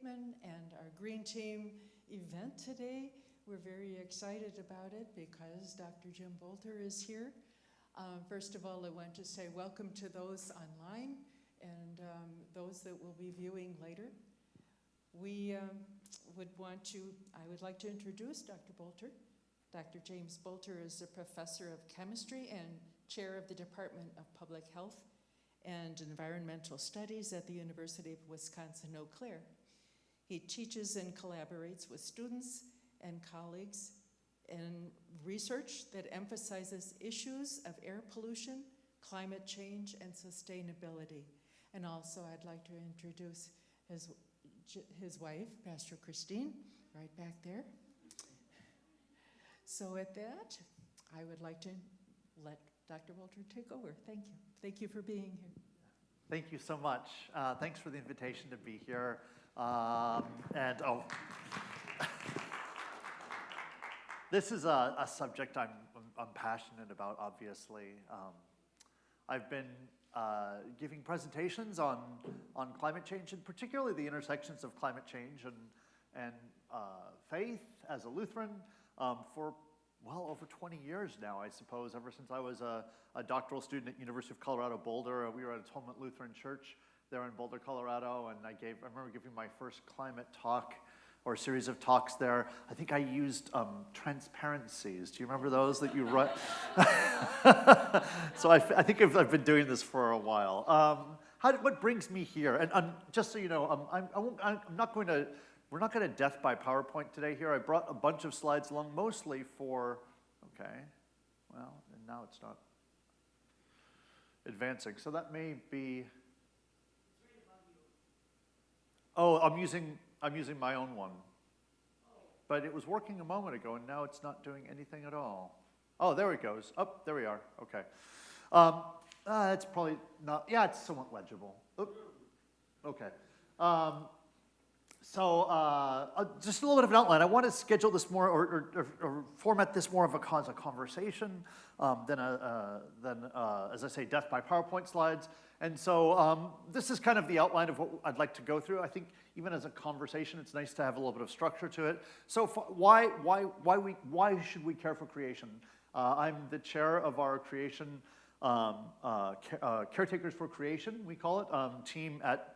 Hickman and our Green Team event today. We're very excited about it because Dr. Jim Boulter is here. First of all, I want to say welcome to those online and those that will be viewing later. I would like to introduce Dr. Boulter. Dr. James Boulter is a professor of chemistry and chair of the Department of Public Health and Environmental Studies at the University of Wisconsin-Eau Claire. He teaches and collaborates with students and colleagues in research that emphasizes issues of air pollution, climate change, and sustainability. And also I'd like to introduce his wife, Pastor Christine, right back there. So at that, I would like to let Dr. Boulter take over. Thank you. Thank you for being here. Thank you so much. Thanks for the invitation to be here. This is a subject I'm passionate about, obviously. I've been giving presentations on climate change, and particularly the intersections of climate change and faith as a Lutheran for well over 20 years now, I suppose, ever since I was a doctoral student at University of Colorado Boulder. We were at Atonement Lutheran Church there in Boulder, Colorado, and I remember giving my first climate talk or a series of talks there. I think I used transparencies. Do you remember those that you write? So I think I've been doing this for a while. What brings me here? And just so you know, we're not going to death by PowerPoint today here. I brought a bunch of slides along, mostly for, okay, well, and now it's not advancing. So that may be, oh, I'm using my own one. But it was working a moment ago, and now it's not doing anything at all. Oh, there it goes. Oh, there we are. Okay. It's probably not, yeah, it's somewhat legible. Oop. Okay. Just a little bit of an outline. I want to schedule this more, or format this more of a conversation than as I say, death by PowerPoint slides. And so this is kind of the outline of what I'd like to go through. I think even as a conversation, it's nice to have a little bit of structure to it. So why should we care for creation? I'm the chair of our creation, Caretakers for Creation, we call it, team at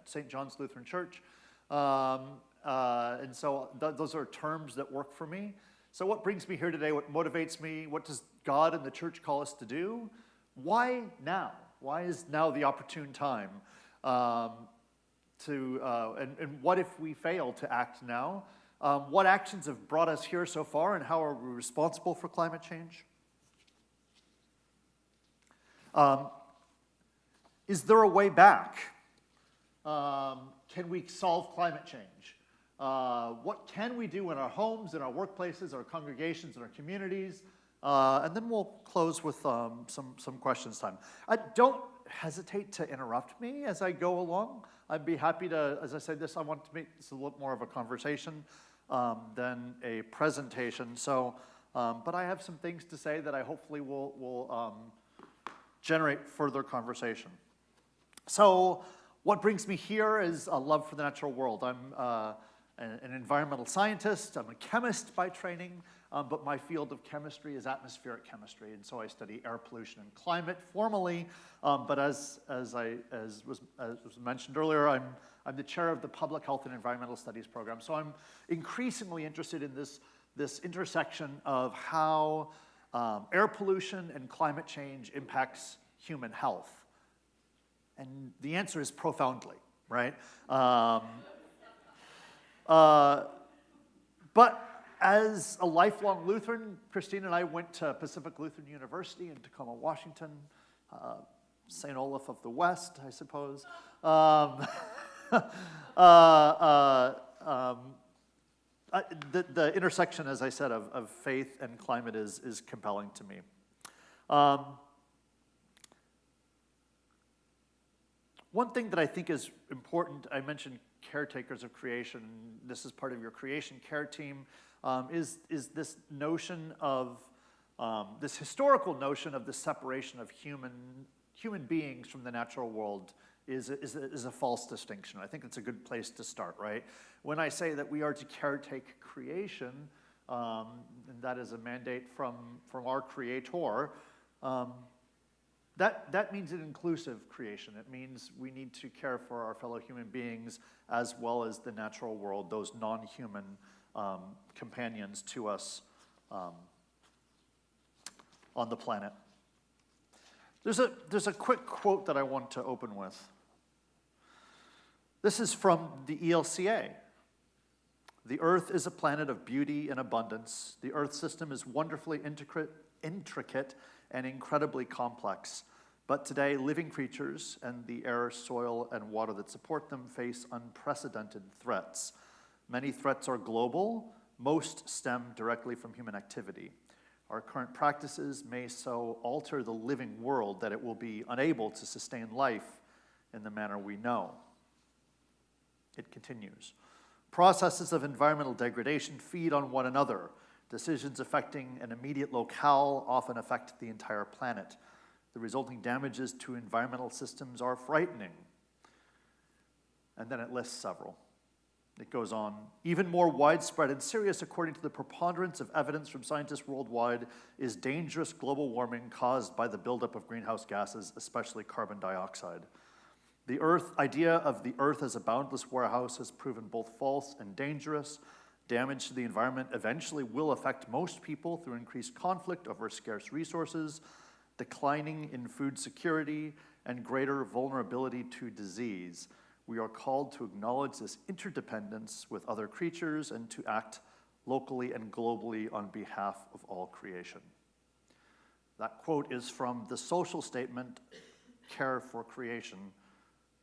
St. John's Lutheran Church. And so those are terms that work for me. So what brings me here today? What motivates me? What does God and the church call us to do? Why now? Why is now the opportune time? And what if we fail to act now? What actions have brought us here so far, and how are we responsible for climate change? Is there a way back? Can we solve climate change? What can we do in our homes, in our workplaces, our congregations, in our communities? And then we'll close with some questions time. Don't hesitate to interrupt me as I go along. I'd be happy to, as I said, I want to make this a little more of a conversation than a presentation. So, but I have some things to say that I hopefully will generate further conversation. So, what brings me here is a love for the natural world. I'm an environmental scientist. I'm a chemist by training, but my field of chemistry is atmospheric chemistry, and so I study air pollution and climate formally. But as was mentioned earlier, I'm the chair of the Public Health and Environmental Studies program. So I'm increasingly interested in this intersection of how air pollution and climate change impacts human health. And the answer is profoundly, right? But as a lifelong Lutheran, Christine and I went to Pacific Lutheran University in Tacoma, Washington, St. Olaf of the West, I suppose. The intersection, as I said, of faith and climate is compelling to me. One thing that I think is important, I mentioned caretakers of creation. This is part of your creation care team, is this notion of, this historical notion of the separation of human beings from the natural world is a false distinction. I think it's a good place to start, right? When I say that we are to caretake creation, and that is a mandate from our Creator, that means an inclusive creation. It means we need to care for our fellow human beings as well as the natural world, those non-human companions to us on the planet. There's a quick quote that I want to open with. This is from the ELCA. The Earth is a planet of beauty and abundance. The Earth system is wonderfully intricate and incredibly complex. But today, living creatures and the air, soil, and water that support them face unprecedented threats. Many threats are global. Most stem directly from human activity. Our current practices may so alter the living world that it will be unable to sustain life in the manner we know. It continues. Processes of environmental degradation feed on one another. Decisions affecting an immediate locale often affect the entire planet. The resulting damages to environmental systems are frightening. And then it lists several. It goes on. Even more widespread and serious, according to the preponderance of evidence from scientists worldwide, is dangerous global warming caused by the buildup of greenhouse gases, especially carbon dioxide. The idea of the Earth as a boundless warehouse has proven both false and dangerous. Damage to the environment eventually will affect most people through increased conflict over scarce resources, declining in food security, and greater vulnerability to disease. We are called to acknowledge this interdependence with other creatures and to act locally and globally on behalf of all creation. That quote is from the social statement, Care for Creation,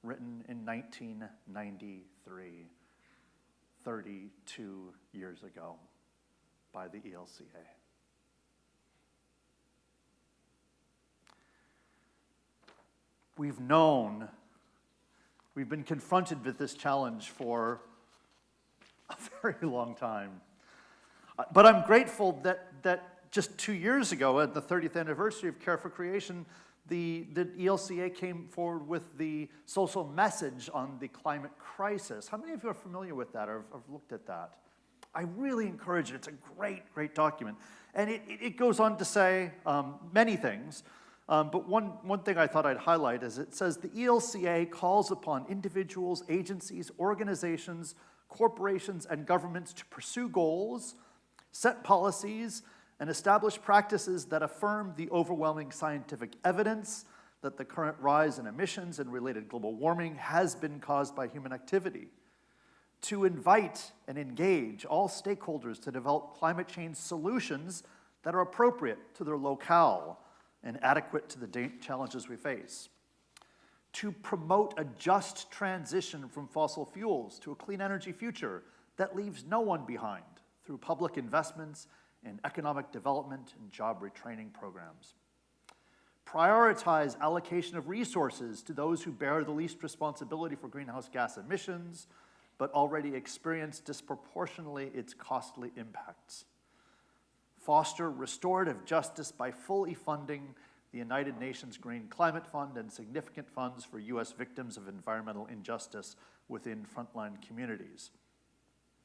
written in 1993, 32 years ago, by the ELCA. We've been confronted with this challenge for a very long time. But I'm grateful that just 2 years ago, at the 30th anniversary of Care for Creation, the ELCA came forward with the social message on the climate crisis. How many of you are familiar with that or have looked at that? I really encourage it. It's a great, great document. And it goes on to say many things. But one thing I thought I'd highlight is it says the ELCA calls upon individuals, agencies, organizations, corporations, and governments to pursue goals, set policies, and establish practices that affirm the overwhelming scientific evidence that the current rise in emissions and related global warming has been caused by human activity. To invite and engage all stakeholders to develop climate change solutions that are appropriate to their locale and adequate to the challenges we face. To promote a just transition from fossil fuels to a clean energy future that leaves no one behind through public investments in economic development and job retraining programs. Prioritize allocation of resources to those who bear the least responsibility for greenhouse gas emissions, but already experience disproportionately its costly impacts. Foster restorative justice by fully funding the United Nations Green Climate Fund and significant funds for U.S. victims of environmental injustice within frontline communities.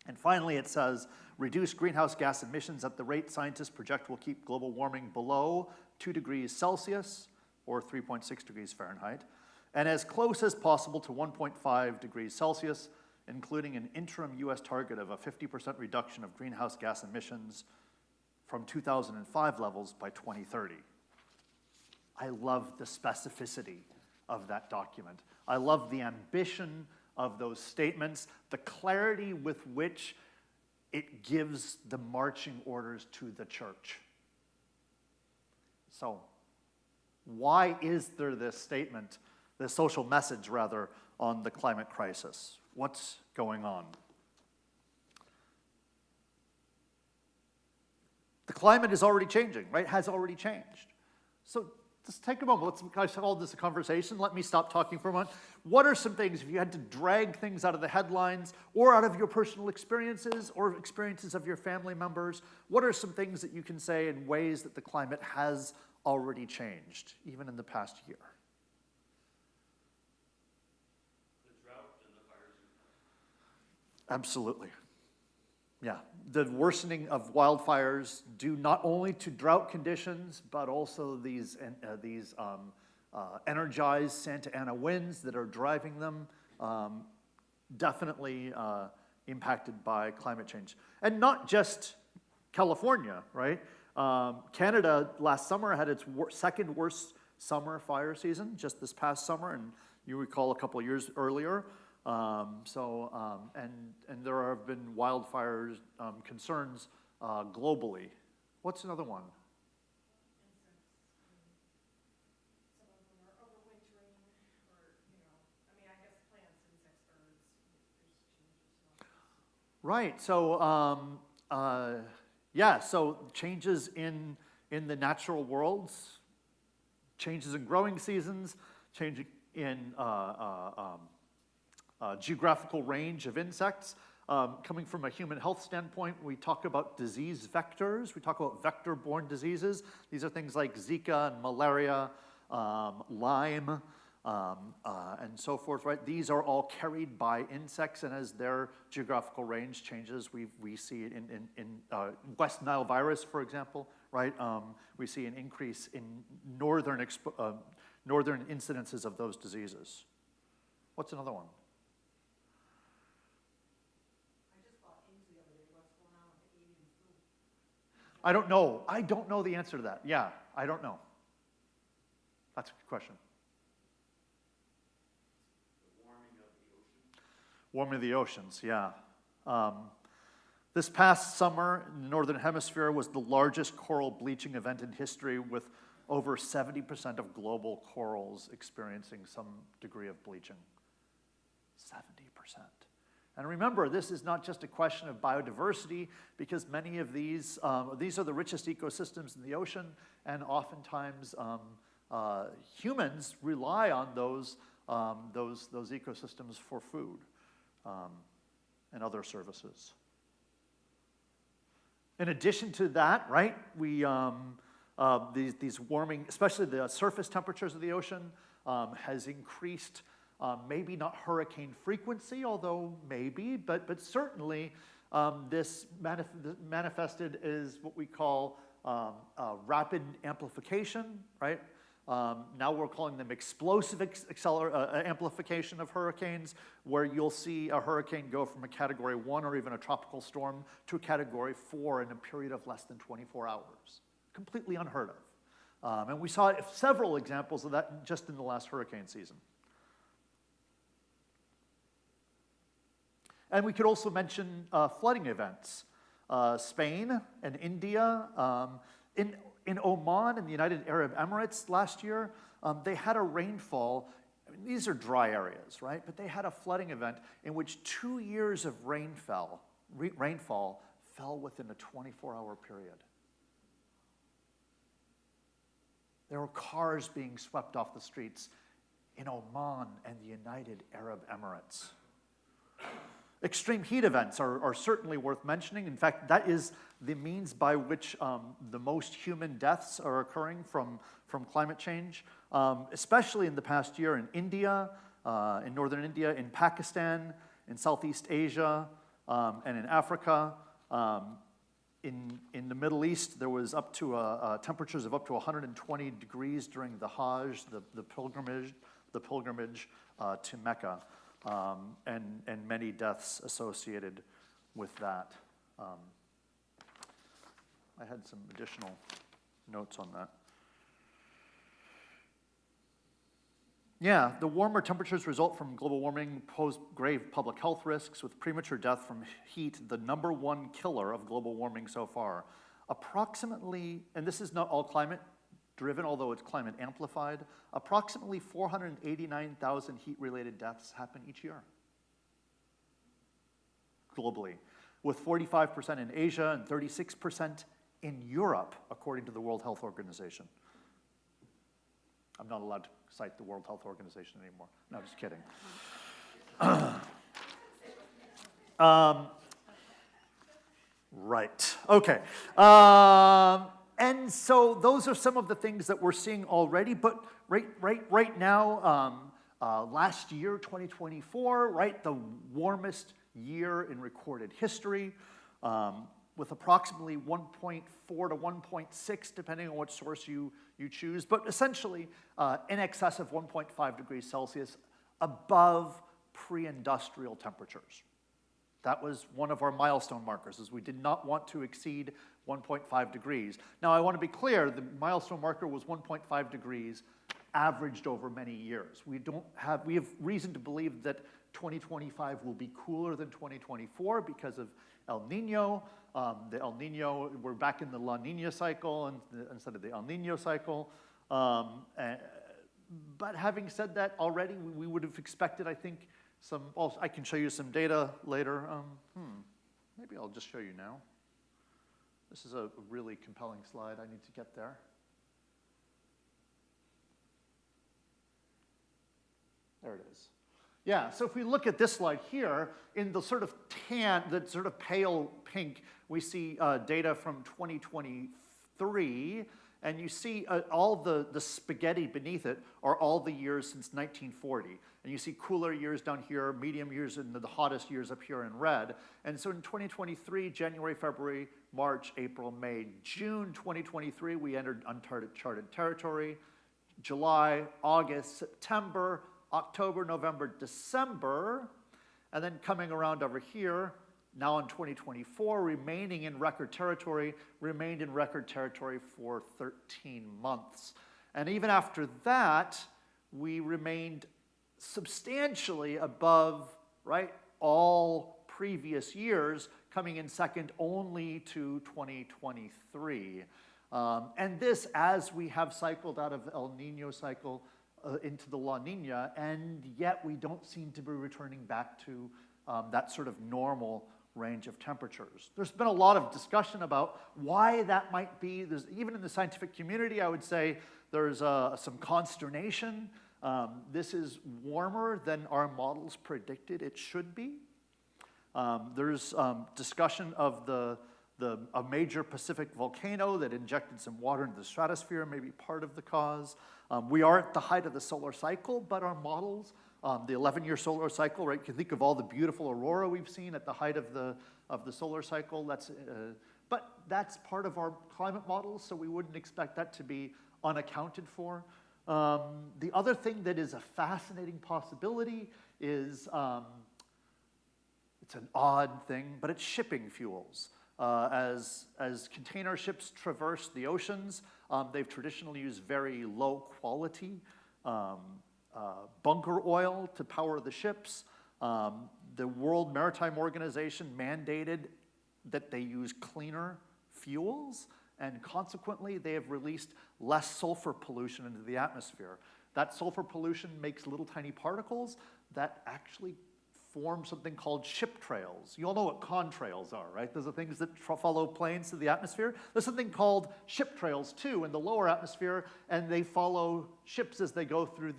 And finally, it says, reduce greenhouse gas emissions at the rate scientists project will keep global warming below 2 degrees Celsius, or 3.6 degrees Fahrenheit, and as close as possible to 1.5 degrees Celsius, including an interim U.S. target of a 50% reduction of greenhouse gas emissions from 2005 levels by 2030. I love the specificity of that document. I love the ambition of those statements, the clarity with which it gives the marching orders to the church. So, why is there this statement, this social message rather, on the climate crisis? What's going on? The climate is already changing, right? Has already changed. So just take a moment. Let's call this a conversation. Let me stop talking for a moment. What are some things, if you had to drag things out of the headlines or out of your personal experiences or experiences of your family members, what are some things that you can say in ways that the climate has already changed, even in the past year? Absolutely. Yeah, the worsening of wildfires due not only to drought conditions, but also these energized Santa Ana winds that are driving them, definitely impacted by climate change. And not just California, right? Canada last summer had its second worst summer fire season, just this past summer, and you recall a couple of years earlier. And there have been wildfires concerns globally. What's another one? Some of them are overwintering, or, I mean, I guess plants, insects, birds, there's changes. Right, so, yeah, so changes in the natural worlds, changes in growing seasons, change in geographical range of insects. Coming from a human health standpoint, we talk about disease vectors. We talk about vector-borne diseases. These are things like Zika and malaria, Lyme, and so forth, right? These are all carried by insects, and as their geographical range changes, we see it in West Nile virus, for example, right? We see an increase in northern incidences of those diseases. What's another one? I don't know. I don't know the answer to that. Yeah, I don't know. That's a good question. The warming of the ocean. Warming of the oceans, yeah. This past summer in the Northern Hemisphere was the largest coral bleaching event in history, with over 70% of global corals experiencing some degree of bleaching. 70%. And remember, this is not just a question of biodiversity, because many of these are the richest ecosystems in the ocean, and oftentimes humans rely on those ecosystems for food and other services. In addition to that, right, these warming, especially the surface temperatures of the ocean, has increased. Maybe not hurricane frequency, although maybe, but certainly this manifested as what we call rapid amplification, right? Now we're calling them explosive amplification of hurricanes, where you'll see a hurricane go from a Category 1 or even a tropical storm to a Category 4 in a period of less than 24 hours. Completely unheard of. And we saw several examples of that just in the last hurricane season. And we could also mention flooding events. Spain and India, in Oman and the United Arab Emirates last year, they had a rainfall. I mean, these are dry areas, right? But they had a flooding event in which 2 years of rainfall fell within a 24-hour period. There were cars being swept off the streets in Oman and the United Arab Emirates. Extreme heat events are certainly worth mentioning. In fact, that is the means by which the most human deaths are occurring from climate change, especially in the past year in India, in northern India, in Pakistan, in Southeast Asia, and in Africa. In the Middle East, there was up to temperatures of up to 120 degrees during the Hajj, the pilgrimage to Mecca. And many deaths associated with that. I had some additional notes on that. Yeah, the warmer temperatures result from global warming pose grave public health risks, with premature death from heat the #1 killer of global warming so far. Approximately, and this is not all climate driven, although it's climate amplified, approximately 489,000 heat-related deaths happen each year globally, with 45% in Asia and 36% in Europe, according to the World Health Organization. I'm not allowed to cite the World Health Organization anymore. No, just kidding. Right, okay. And so those are some of the things that we're seeing already, but right now, last year, 2024, right, the warmest year in recorded history, with approximately 1.4 to 1.6, depending on which source you choose, but essentially in excess of 1.5 degrees Celsius above pre-industrial temperatures. That was one of our milestone markers, is we did not want to exceed 1.5 degrees. Now, I want to be clear, the milestone marker was 1.5 degrees averaged over many years. We have reason to believe that 2025 will be cooler than 2024 because of El Nino. The El Nino, we're back in the La Nina cycle instead of the El Nino cycle. But having said that already, we would have expected, I think, I can show you some data later. Maybe I'll just show you now. This is a really compelling slide. I need to get there. There it is. Yeah, so if we look at this slide here, in the sort of tan, the sort of pale pink, we see data from 2023, and you see all the spaghetti beneath it are all the years since 1940. And you see cooler years down here, medium years, and the hottest years up here in red. And so in 2023, January, February, March, April, May, June 2023, we entered uncharted territory. July, August, September, October, November, December, and then coming around over here, now in 2024, remaining in record territory, remained in record territory for 13 months. And even after that, we remained substantially above, right, all previous years, coming in second only to 2023. And this, as we have cycled out of El Nino cycle into the La Nina, and yet we don't seem to be returning back to that sort of normal range of temperatures. There's been a lot of discussion about why that might be. Even in the scientific community, I would say there's some consternation. This is warmer than our models predicted it should be. There's discussion of a major Pacific volcano that injected some water into the stratosphere, maybe part of the cause. We are at the height of the solar cycle, but our models, the 11-year solar cycle, right? You can think of all the beautiful aurora we've seen at the height of the solar cycle. But that's part of our climate models, so we wouldn't expect that to be unaccounted for. The other thing that is a fascinating possibility is, it's an odd thing, but it's shipping fuels. As container ships traverse the oceans, they've traditionally used very low quality bunker oil to power the ships. The World Maritime Organization mandated that they use cleaner fuels, and consequently they have released less sulfur pollution into the atmosphere. That sulfur pollution makes little tiny particles that actually form something called ship trails. You all know what contrails are, right? Those are things that follow planes through the atmosphere. There's something called ship trails too in the lower atmosphere, and they follow ships as they go through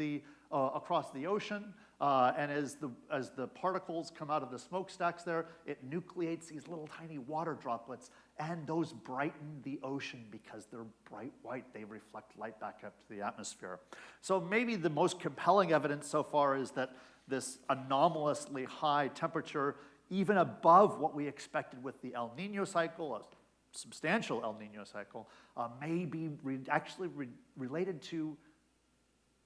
across the ocean. And as the particles come out of the smokestacks there, it nucleates these little tiny water droplets, and those brighten the ocean because they're bright white. They reflect light back up to the atmosphere. So maybe the most compelling evidence so far is that this anomalously high temperature, even above what we expected with the El Nino cycle, a substantial El Nino cycle, may be actually related to,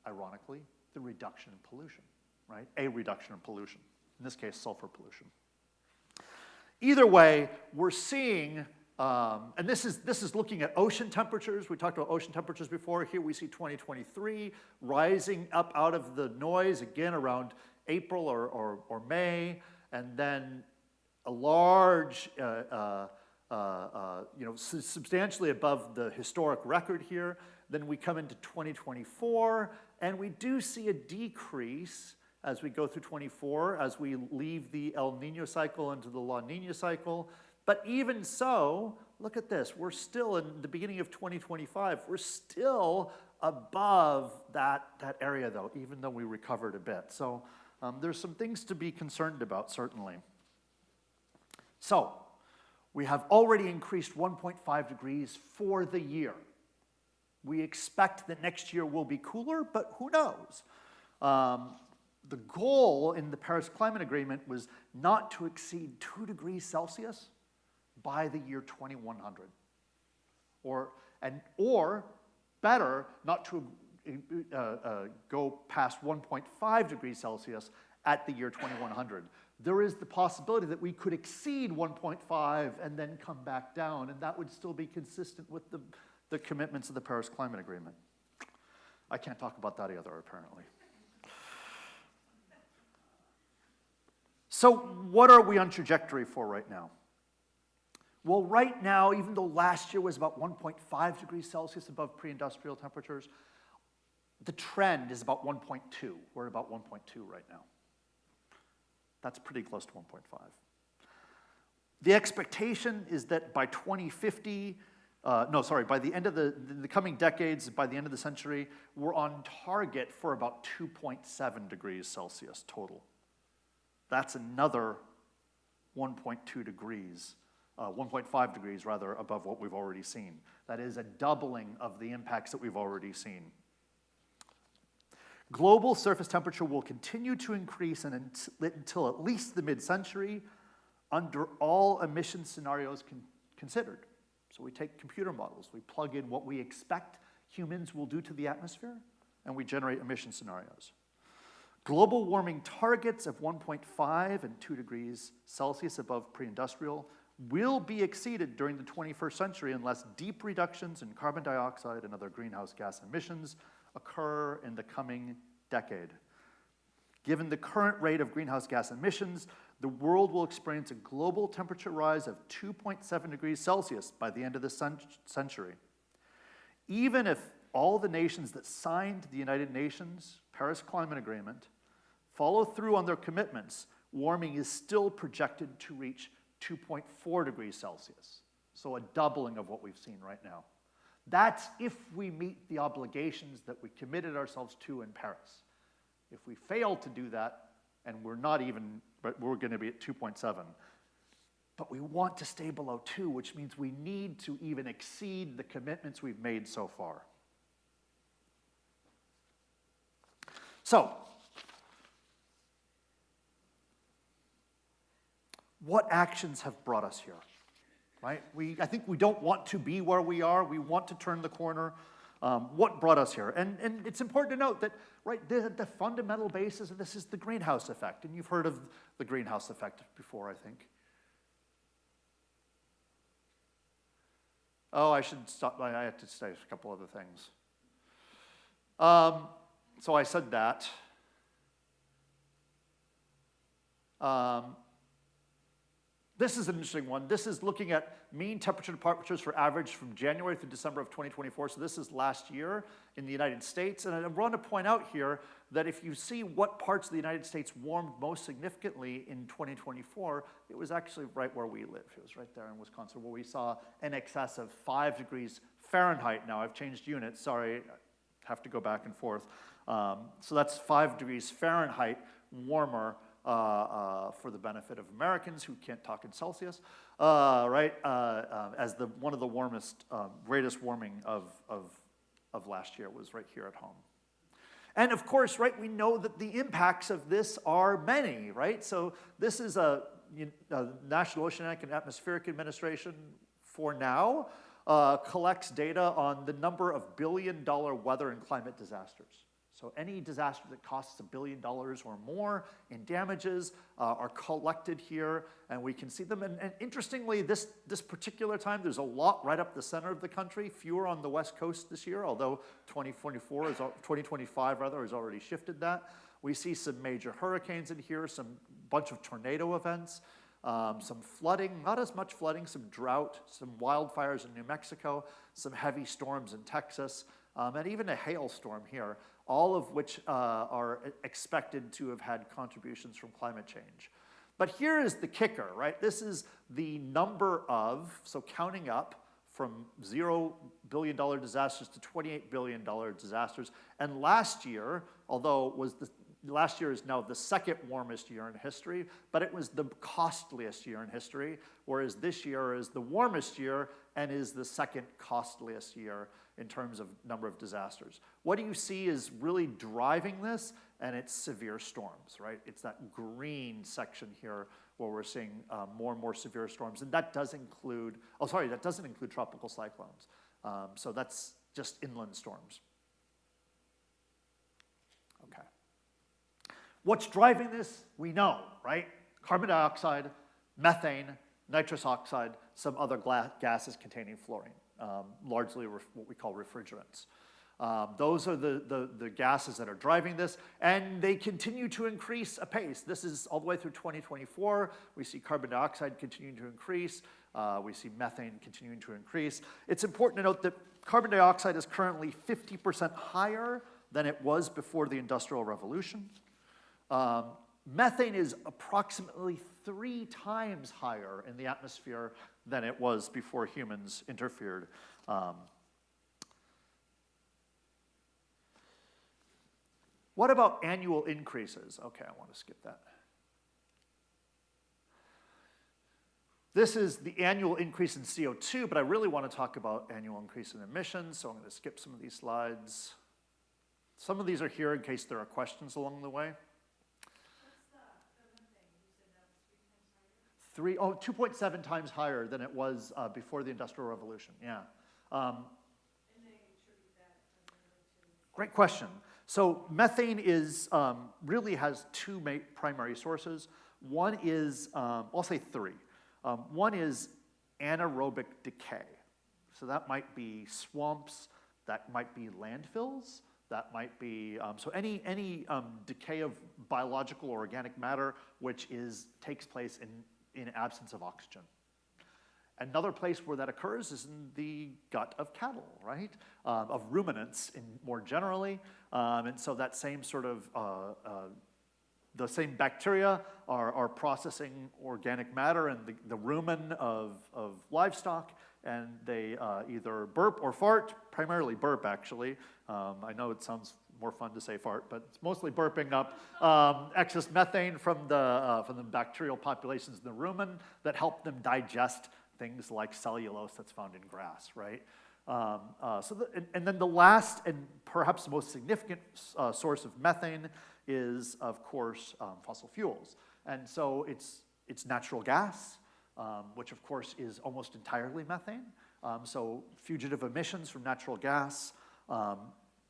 ironically, the reduction in pollution, right? A reduction in pollution, in this case, sulfur pollution. Either way, we're seeing, and this is looking at ocean temperatures. We talked about ocean temperatures before. Here we see 2023 rising up out of the noise, again, around April or May, and then a large, substantially above the historic record here. Then we come into 2024, and we do see a decrease as we go through 24, as we leave the El Nino cycle into the La Nina cycle. But even so, look at this. We're still in the beginning of 2025. We're still above that area, though, even though we recovered a bit. So there's some things to be concerned about, certainly. So we have already increased 1.5 degrees for the year. We expect that next year will be cooler, but who knows? the goal in the Paris Climate Agreement was not to exceed 2 degrees Celsius by the year 2100. Or better, not to go past 1.5 degrees Celsius at the year 2100. There is the possibility that we could exceed 1.5 and then come back down, and that would still be consistent with the commitments of the Paris Climate Agreement. I can't talk about that either, apparently. So what are we on trajectory for right now? Well, right now, even though last year was about 1.5 degrees Celsius above pre-industrial temperatures, the trend is about 1.2. We're at about 1.2 right now. That's pretty close to 1.5. The expectation is that by 2050, by the end of the coming decades, by the end of the century, we're on target for about 2.7 degrees Celsius total. That's another 1.2 degrees, 1.5 degrees rather, above what we've already seen. That is a doubling of the impacts that we've already seen. Global surface temperature will continue to increase until at least the mid-century under all emission scenarios considered. So we take computer models, we plug in what we expect humans will do to the atmosphere, and we generate emission scenarios. Global warming targets of 1.5 and 2 degrees Celsius above pre-industrial will be exceeded during the 21st century unless deep reductions in carbon dioxide and other greenhouse gas emissions occur in the coming decade. Given the current rate of greenhouse gas emissions, the world will experience a global temperature rise of 2.7 degrees Celsius by the end of the century. Even if all the nations that signed the United Nations Paris Climate Agreement follow through on their commitments, warming is still projected to reach 2.4 degrees Celsius. So a doubling of what we've seen right now. That's if we meet the obligations that we committed ourselves to in Paris. If we fail to do that, and we're going to be at 2.7, but we want to stay below 2, which means we need to even exceed the commitments we've made so far. So, what actions have brought us here? Right? I think we don't want to be where we are. We want to turn the corner. What brought us here? And it's important to note that, right, the fundamental basis of this is the greenhouse effect. And you've heard of the greenhouse effect before, I think. Oh, I should stop. I have to say a couple other things. So I said that. This is an interesting one. This is looking at mean temperature departures for average from January through December of 2024. So this is last year in the United States. And I want to point out here that if you see what parts of the United States warmed most significantly in 2024, it was actually right where we live. It was right there in Wisconsin, where we saw in excess of 5 degrees Fahrenheit. Now, I've changed units. Sorry, I have to go back and forth. So that's 5 degrees Fahrenheit warmer for the benefit of Americans who can't talk in Celsius, right? As one of the warmest, greatest warming of last year was right here at home. And of course, right, we know that the impacts of this are many, right? So this is a National Oceanic and Atmospheric Administration for now collects data on the number of billion-dollar weather and climate disasters. So any disaster that costs $1 billion or more in damages are collected here, and we can see them. And interestingly, this particular time, there's a lot right up the center of the country, fewer on the West Coast this year, although 2025 has already shifted that. We see some major hurricanes in here, some bunch of tornado events, some flooding, not as much flooding, some drought, some wildfires in New Mexico, some heavy storms in Texas, and even a hailstorm here, all of which are expected to have had contributions from climate change. But here is the kicker, right? This is the number of, so counting up from $0 billion disasters to $28 billion disasters. And last year, although last year is now the second warmest year in history, but it was the costliest year in history, whereas this year is the warmest year and is the second costliest year in terms of number of disasters. What do you see is really driving this? And it's severe storms, right? It's that green section here where we're seeing more and more severe storms. And that does include, that doesn't include tropical cyclones. So that's just inland storms. Okay. What's driving this? We know, right? Carbon dioxide, methane, nitrous oxide, some other gases containing fluorine, largely what we call refrigerants. Those are the gases that are driving this, and they continue to increase apace. This is all the way through 2024. We see carbon dioxide continuing to increase. We see methane continuing to increase. It's important to note that carbon dioxide is currently 50% higher than it was before the Industrial Revolution. Methane is approximately 3 times higher in the atmosphere than it was before humans interfered. What about annual increases? Okay, I want to skip that. This is the annual increase in CO2, but I really want to talk about annual increase in emissions, so I'm going to skip some of these slides. Some of these are here in case there are questions along the way. What's the methane? You said that was 3 times higher? 2.7 times higher than it was before the Industrial Revolution, yeah. And they attribute that primarily to? Great question. So methane is, really has 2 primary sources. One is, I'll say 3. One is anaerobic decay. So that might be swamps, that might be landfills, that might be, so any decay of biological or organic matter which takes place in absence of oxygen. Another place where that occurs is in the gut of cattle, right? Of ruminants more generally. And so that same sort of, the same bacteria are processing organic matter in the rumen of livestock, and they either burp or fart, primarily burp actually. I know it sounds more fun to say fart, but it's mostly burping up excess methane from the bacterial populations in the rumen that help them digest things like cellulose that's found in grass, right? And then the last and perhaps the most significant source of methane is, of course, fossil fuels. And so it's natural gas, which of course is almost entirely methane. So fugitive emissions from natural gas,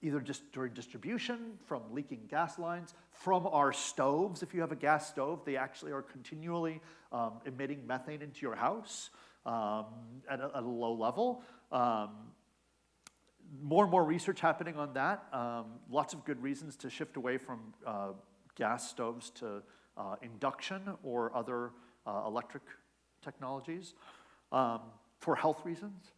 either just during distribution, from leaking gas lines, from our stoves. If you have a gas stove, they actually are continually emitting methane into your house at a low level. More and more research happening on that. Lots of good reasons to shift away from gas stoves to induction or other electric technologies for health reasons.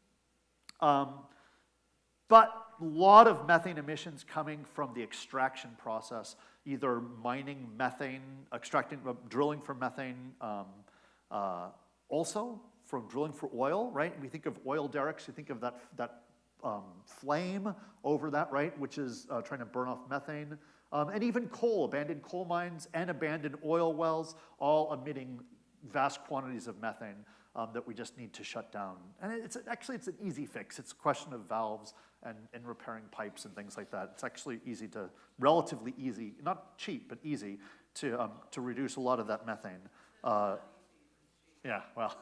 But a lot of methane emissions coming from the extraction process, either mining methane, drilling for methane, also from drilling for oil, right? We think of oil derricks, you think of that flame over that, right, which is trying to burn off methane. And even coal, abandoned coal mines and abandoned oil wells, all emitting vast quantities of methane that we just need to shut down. And it's an easy fix. It's a question of valves and repairing pipes and things like that. It's actually relatively easy, not cheap, but easy to reduce a lot of that methane. Yeah, well.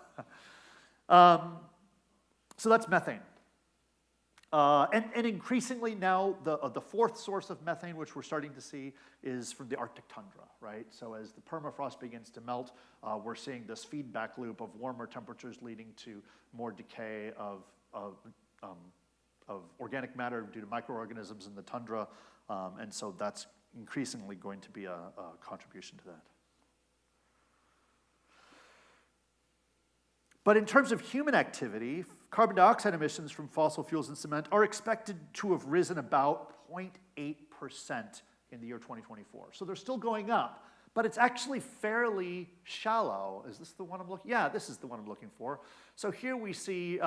So that's methane. And increasingly now, the fourth source of methane, which we're starting to see, is from the Arctic tundra, right? So as the permafrost begins to melt, we're seeing this feedback loop of warmer temperatures leading to more decay of organic matter due to microorganisms in the tundra, and so that's increasingly going to be a contribution to that. But in terms of human activity, carbon dioxide emissions from fossil fuels and cement are expected to have risen about 0.8% in the year 2024. So they're still going up, but it's actually fairly shallow. Is this the one I'm looking? Yeah, this is the one I'm looking for. So here we see,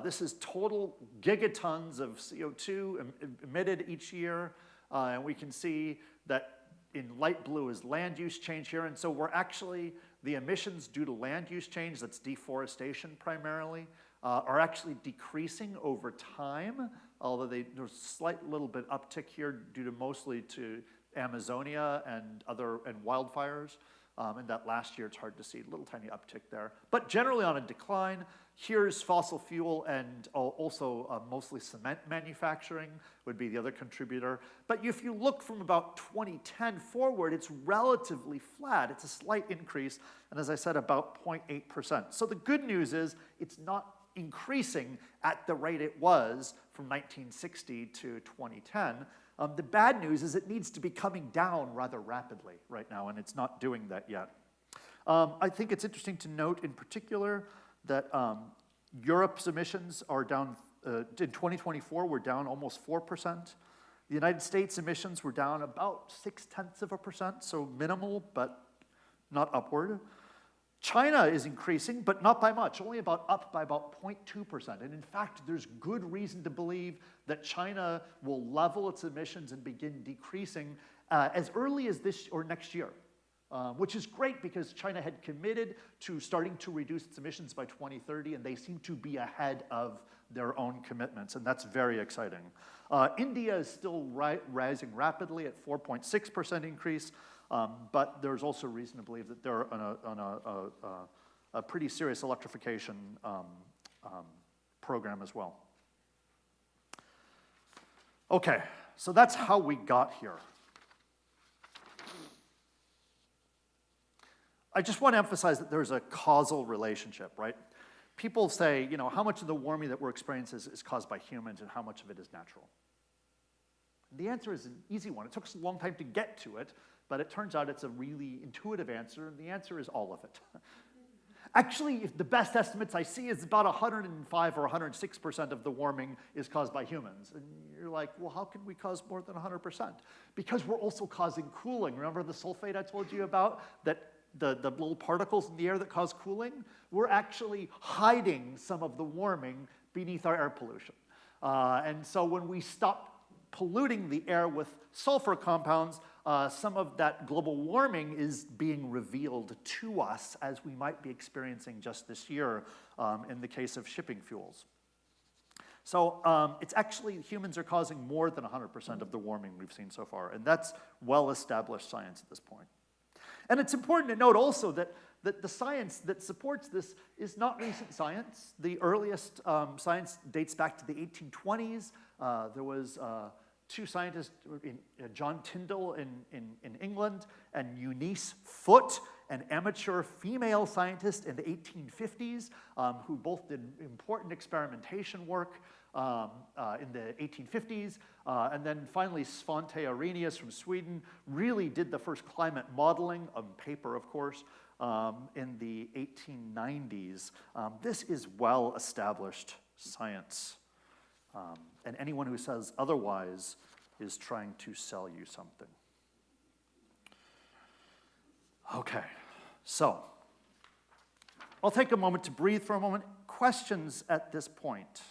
this is total gigatons of CO2 emitted each year, and we can see that in light blue is land use change here, and so we're actually, the emissions due to land use change, that's deforestation primarily, are actually decreasing over time, although there's a slight little bit uptick here due to mostly to Amazonia and wildfires. And that last year, it's hard to see, a little tiny uptick there. But generally on a decline. Here's fossil fuel and also mostly cement manufacturing would be the other contributor. But if you look from about 2010 forward, it's relatively flat. It's a slight increase, and as I said, about 0.8%. So the good news is it's not increasing at the rate it was from 1960 to 2010. The bad news is it needs to be coming down rather rapidly right now, and it's not doing that yet. I think it's interesting to note in particular that Europe's emissions are down, in 2024, we're down almost 4%. The United States emissions were down about 0.6%, so minimal, but not upward. China is increasing, but not by much, only up by about 0.2%. And in fact, there's good reason to believe that China will level its emissions and begin decreasing as early as this or next year. Which is great because China had committed to starting to reduce its emissions by 2030, and they seem to be ahead of their own commitments, and that's very exciting. India is still rising rapidly at 4.6% increase, but there's also reason to believe that they're on a pretty serious electrification program as well. Okay, so that's how we got here. I just want to emphasize that there's a causal relationship, right? People say, you know, how much of the warming that we're experiencing is caused by humans and how much of it is natural? And the answer is an easy one. It took us a long time to get to it, but it turns out it's a really intuitive answer, and the answer is all of it. Actually, the best estimates I see is about 105 or 106% of the warming is caused by humans. And you're like, well, how can we cause more than 100%? Because we're also causing cooling. Remember the sulfate I told you about? That the little particles in the air that cause cooling? We're actually hiding some of the warming beneath our air pollution. And so when we stop polluting the air with sulfur compounds, some of that global warming is being revealed to us as we might be experiencing just this year in the case of shipping fuels. So it's actually humans are causing more than 100% of the warming we've seen so far, and that's well-established science at this point. And it's important to note also that the science that supports this is not recent science. The earliest science dates back to the 1820s. There was two scientists, John Tyndall in England and Eunice Foote, an amateur female scientist in the 1850s, who both did important experimentation work in the 1850s. And then finally, Svante Arrhenius from Sweden really did the first climate modeling, on paper, of course, in the 1890s. This is well-established science. And anyone who says otherwise is trying to sell you something. Okay, so I'll take a moment to breathe for a moment. Questions at this point?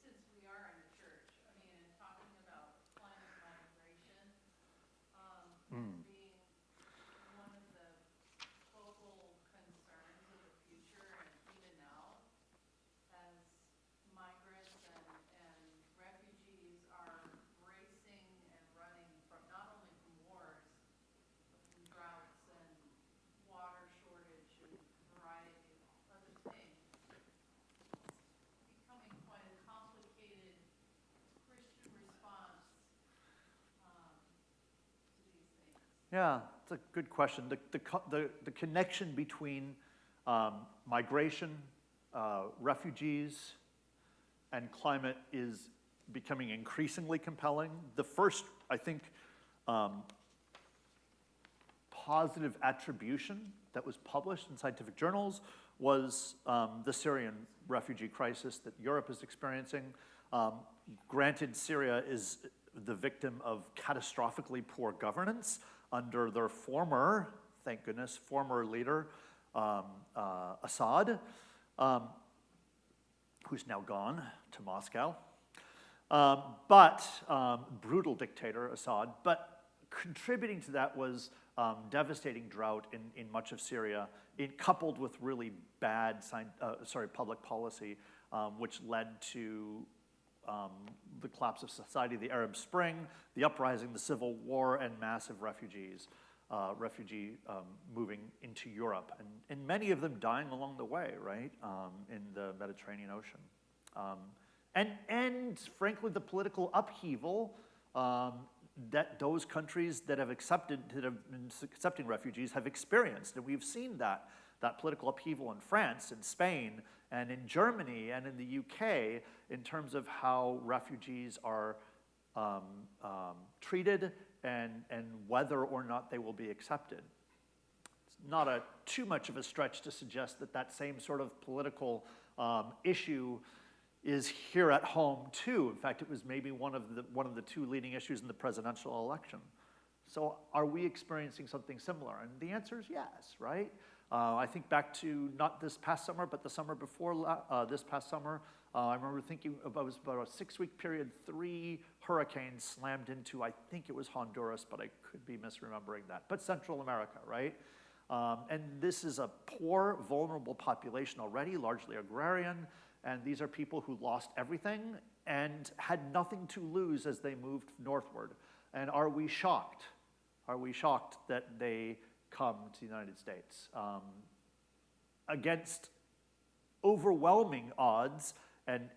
Since we are in the church, I mean, and talking about climate migration, being one of the focal concerns of the future, and even now, as migrants and refugees are racing and running from not only from wars, but from droughts and water shortage and a variety of other things, becoming quite a complicated Christian response to these things. Yeah, it's a good question. The connection between migration, refugees, and climate is becoming increasingly compelling. The first, I think, positive attribution that was published in scientific journals was the Syrian refugee crisis that Europe is experiencing. Granted, Syria is the victim of catastrophically poor governance under their former, thank goodness, former leader, Assad, who's now gone to Moscow. Brutal dictator, Assad. But contributing to that was devastating drought in much of Syria, coupled with really bad public policy, which led to the collapse of society, the Arab Spring, the uprising, the Civil War, and massive refugee moving into Europe, and many of them dying along the way, right, in the Mediterranean Ocean. And frankly, the political upheaval that those countries that have been accepting refugees have experienced. And we've seen that political upheaval in France, in Spain, and in Germany, and in the UK, in terms of how refugees are treated and whether or not they will be accepted. It's not too much of a stretch to suggest that same sort of political issue is here at home too. In fact, it was maybe one of the two leading issues in the presidential election. So are we experiencing something similar? And the answer is yes, right? I think back to not this past summer, but the summer before this past summer. I remember thinking about, it was about a 6-week period, 3 hurricanes slammed into, I think it was Honduras, but I could be misremembering that, but Central America, right? And this is a poor, vulnerable population already, largely agrarian, and these are people who lost everything and had nothing to lose as they moved northward. And are we shocked? Are we shocked that they come to the United States against overwhelming odds and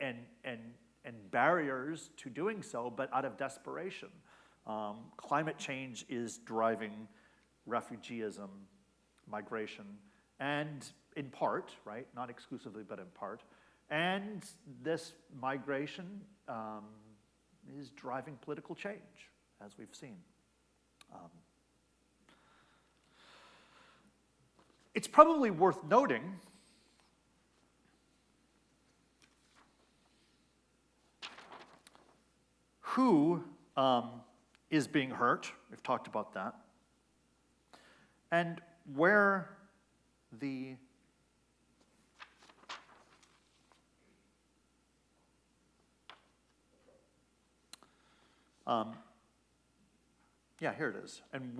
barriers to doing so, but out of desperation? Climate change is driving refugeeism, migration, and in part, right, not exclusively, but in part, and this migration is driving political change, as we've seen. It's probably worth noting who is being hurt. We've talked about that. And where the yeah, here it is. And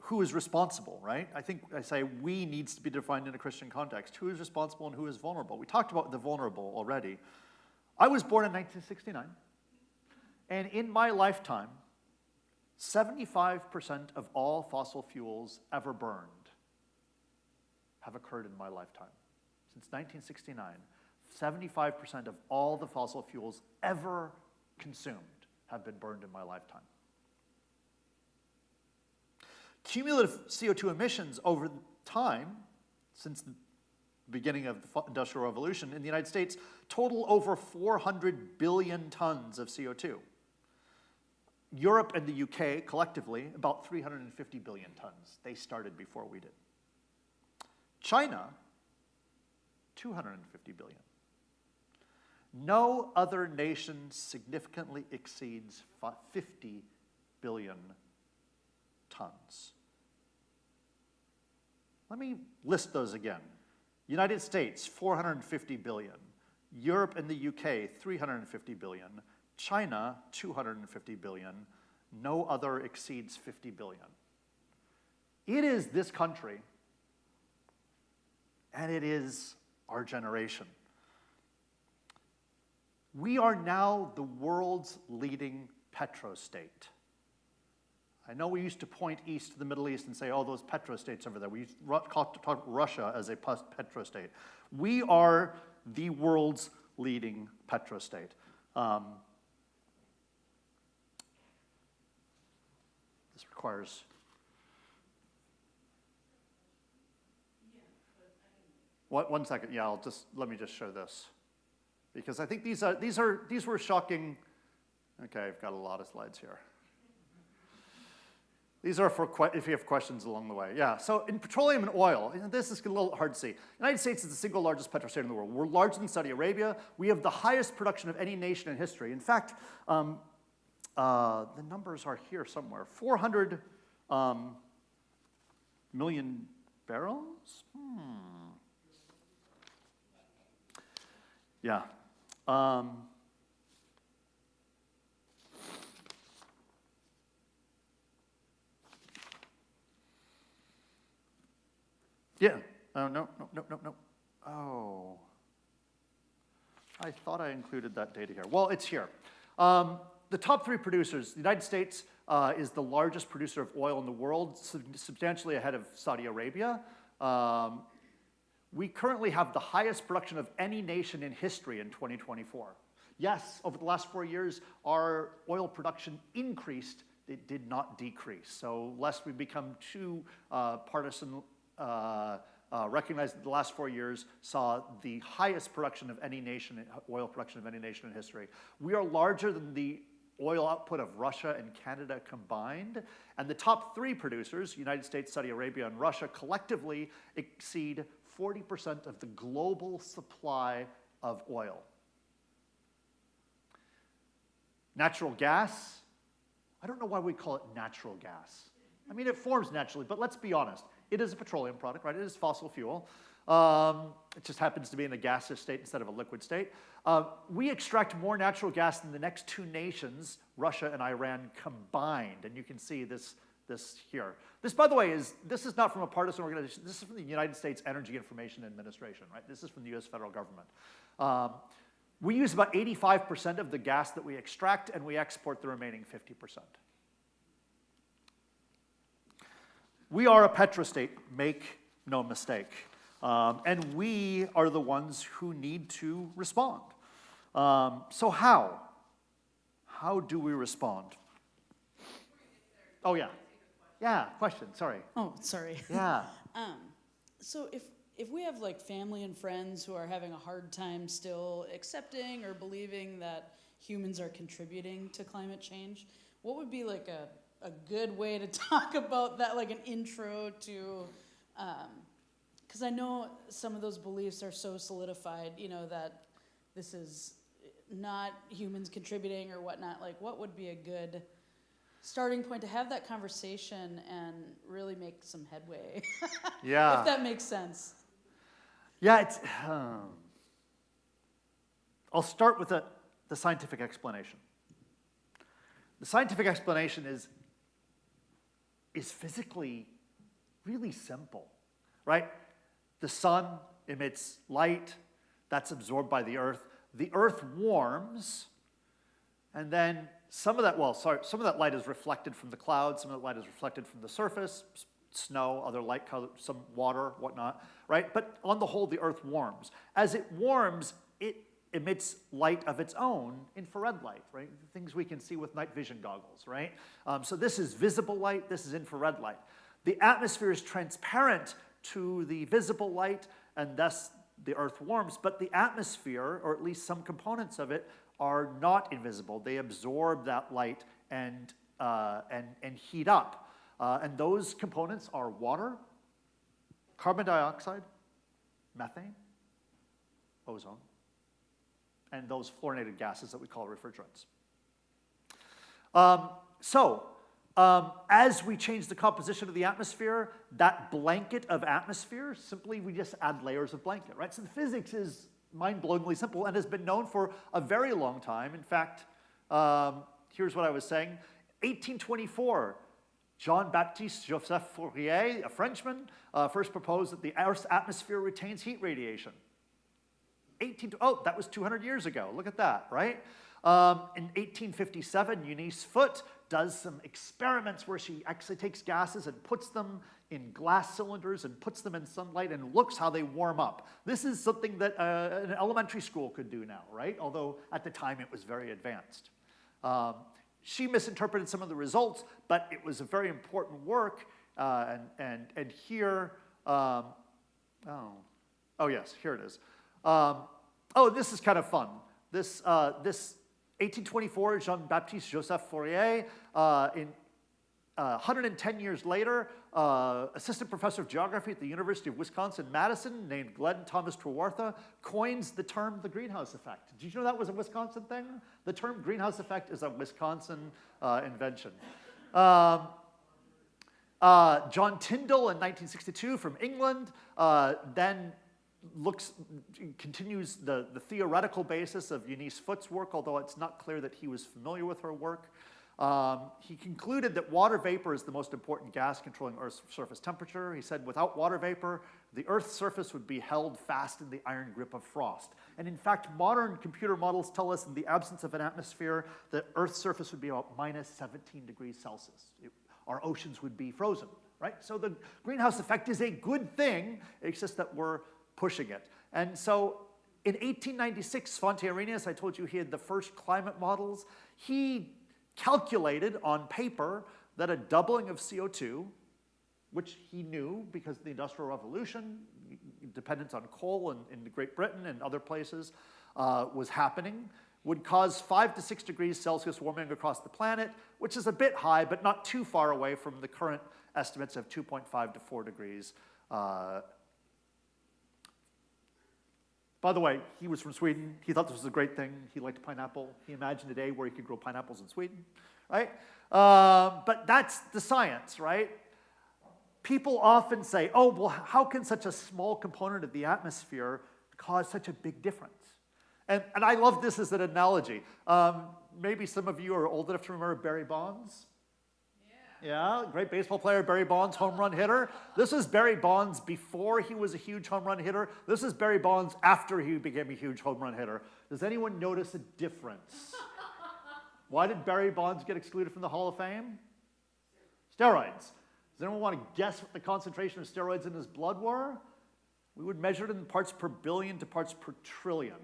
who is responsible, right? I think I say we needs to be defined in a Christian context. Who is responsible and who is vulnerable? We talked about the vulnerable already. I was born in 1969, and in my lifetime, 75% of all fossil fuels ever burned have occurred in my lifetime. Since 1969, 75% of all the fossil fuels ever consumed have been burned in my lifetime. Cumulative CO2 emissions over time, since the beginning of the Industrial Revolution in the United States, total over 400 billion tons of CO2. Europe and the UK, collectively, about 350 billion tons. They started before we did. China, 250 billion. No other nation significantly exceeds 50 billion tons. Let me list those again. United States, 450 billion. Europe and the UK, 350 billion. China, 250 billion. No other exceeds 50 billion. It is this country, and it is our generation. We are now the world's leading petrostate. I know we used to point east to the Middle East and say, oh, those petrostates over there. We used to talk Russia as a petrostate. We are the world's leading petrostate. This requires... One second, yeah, let me just show this. Because I think these were shocking. Okay, I've got a lot of slides here. These are for if you have questions along the way. Yeah, so in petroleum and oil, this is a little hard to see. The United States is the single largest petrostate in the world. We're larger than Saudi Arabia. We have the highest production of any nation in history. In fact, the numbers are here somewhere. 400 million barrels? Yeah. Yeah. Oh, no, no, no, no, no. Oh. I thought I included that data here. Well, it's here. The top 3 producers, the United States is the largest producer of oil in the world, substantially ahead of Saudi Arabia. We currently have the highest production of any nation in history in 2024. Yes, over the last 4 years, our oil production increased. It did not decrease. So lest we become too partisan, recognize that the last 4 years saw the highest production of any nation, oil production of any nation in history. We are larger than the oil output of Russia and Canada combined, and the top 3 producers, United States, Saudi Arabia, and Russia, collectively exceed 40% of the global supply of oil. Natural gas, I don't know why we call it natural gas. I mean, it forms naturally, but let's be honest. It is a petroleum product, right? It is fossil fuel. It just happens to be in a gaseous state instead of a liquid state. We extract more natural gas than the next 2 nations, Russia and Iran combined. And you can see this here. This, by the way, this is not from a partisan organization. This is from the United States Energy Information Administration, right? This is from the US federal government. We use about 85% of the gas that we extract, and we export the remaining 50%. We are a petrostate, make no mistake. And we are the ones who need to respond. So how? How do we respond? Oh, yeah. Yeah, question, sorry. Oh, sorry. Yeah. So if we have like family and friends who are having a hard time still accepting or believing that humans are contributing to climate change, what would be like a good way to talk about that, like an intro to, because I know some of those beliefs are so solidified, you know, that this is not humans contributing or whatnot. Like, what would be a good starting point to have that conversation and really make some headway? Yeah. If that makes sense. Yeah, it's, I'll start with the scientific explanation. The scientific explanation is physically really simple, right? The sun emits light that's absorbed by the earth. The earth warms, and then some of that light is reflected from the clouds, some of the light is reflected from the surface, snow, other light color, some water, whatnot, right? But on the whole, the earth warms. As it warms, it emits light of its own, infrared light, right? Things we can see with night vision goggles, right? So this is visible light, this is infrared light. The atmosphere is transparent to the visible light, and thus the earth warms, but the atmosphere, or at least some components of it, are not invisible. They absorb that light and heat up. And those components are water, carbon dioxide, methane, ozone, and those fluorinated gases that we call refrigerants. As we change the composition of the atmosphere, that blanket of atmosphere, simply we just add layers of blanket, right? So the physics is mind-blowingly simple and has been known for a very long time. In fact, here's what I was saying. 1824, Jean-Baptiste Joseph Fourier, a Frenchman, first proposed that the Earth's atmosphere retains heat radiation. That was 200 years ago. Look at that, right? In 1857, Eunice Foote does some experiments where she actually takes gases and puts them in glass cylinders and puts them in sunlight and looks how they warm up. This is something that an elementary school could do now, right? Although at the time it was very advanced. She misinterpreted some of the results, but it was a very important work. And here, yes, here it is. This is kind of fun. This 1824, Jean-Baptiste Joseph Fourier, 110 years later, assistant professor of geography at the University of Wisconsin-Madison, named Glenn Thomas Trewartha, coins the term the greenhouse effect. Did you know that was a Wisconsin thing? The term greenhouse effect is a Wisconsin invention. John Tyndall in 1962 from England, then continues the theoretical basis of Eunice Foote's work, although it's not clear that he was familiar with her work. He concluded that water vapor is the most important gas controlling Earth's surface temperature. He said, without water vapor, the Earth's surface would be held fast in the iron grip of frost. And in fact, modern computer models tell us in the absence of an atmosphere, the Earth's surface would be about minus 17 degrees Celsius. Our oceans would be frozen, right? So the greenhouse effect is a good thing, it's just that we're pushing it. And so in 1896, Svante Arrhenius, I told you he had the first climate models, he calculated on paper that a doubling of CO2, which he knew because of the Industrial Revolution, dependence on coal in Great Britain and other places was happening, would cause 5 to 6 degrees Celsius warming across the planet, which is a bit high, but not too far away from the current estimates of 2.5 to 4 degrees. By the way, he was from Sweden. He thought this was a great thing. He liked pineapple. He imagined a day where he could grow pineapples in Sweden, right? But that's the science, right? People often say, oh, well, how can such a small component of the atmosphere cause such a big difference? And I love this as an analogy. Maybe some of you are old enough to remember Barry Bonds. Yeah, great baseball player, Barry Bonds, home run hitter. This is Barry Bonds before he was a huge home run hitter. This is Barry Bonds after he became a huge home run hitter. Does anyone notice a difference? Why did Barry Bonds get excluded from the Hall of Fame? Steroids. Does anyone want to guess what the concentration of steroids in his blood were? We would measure it in parts per billion to parts per trillion.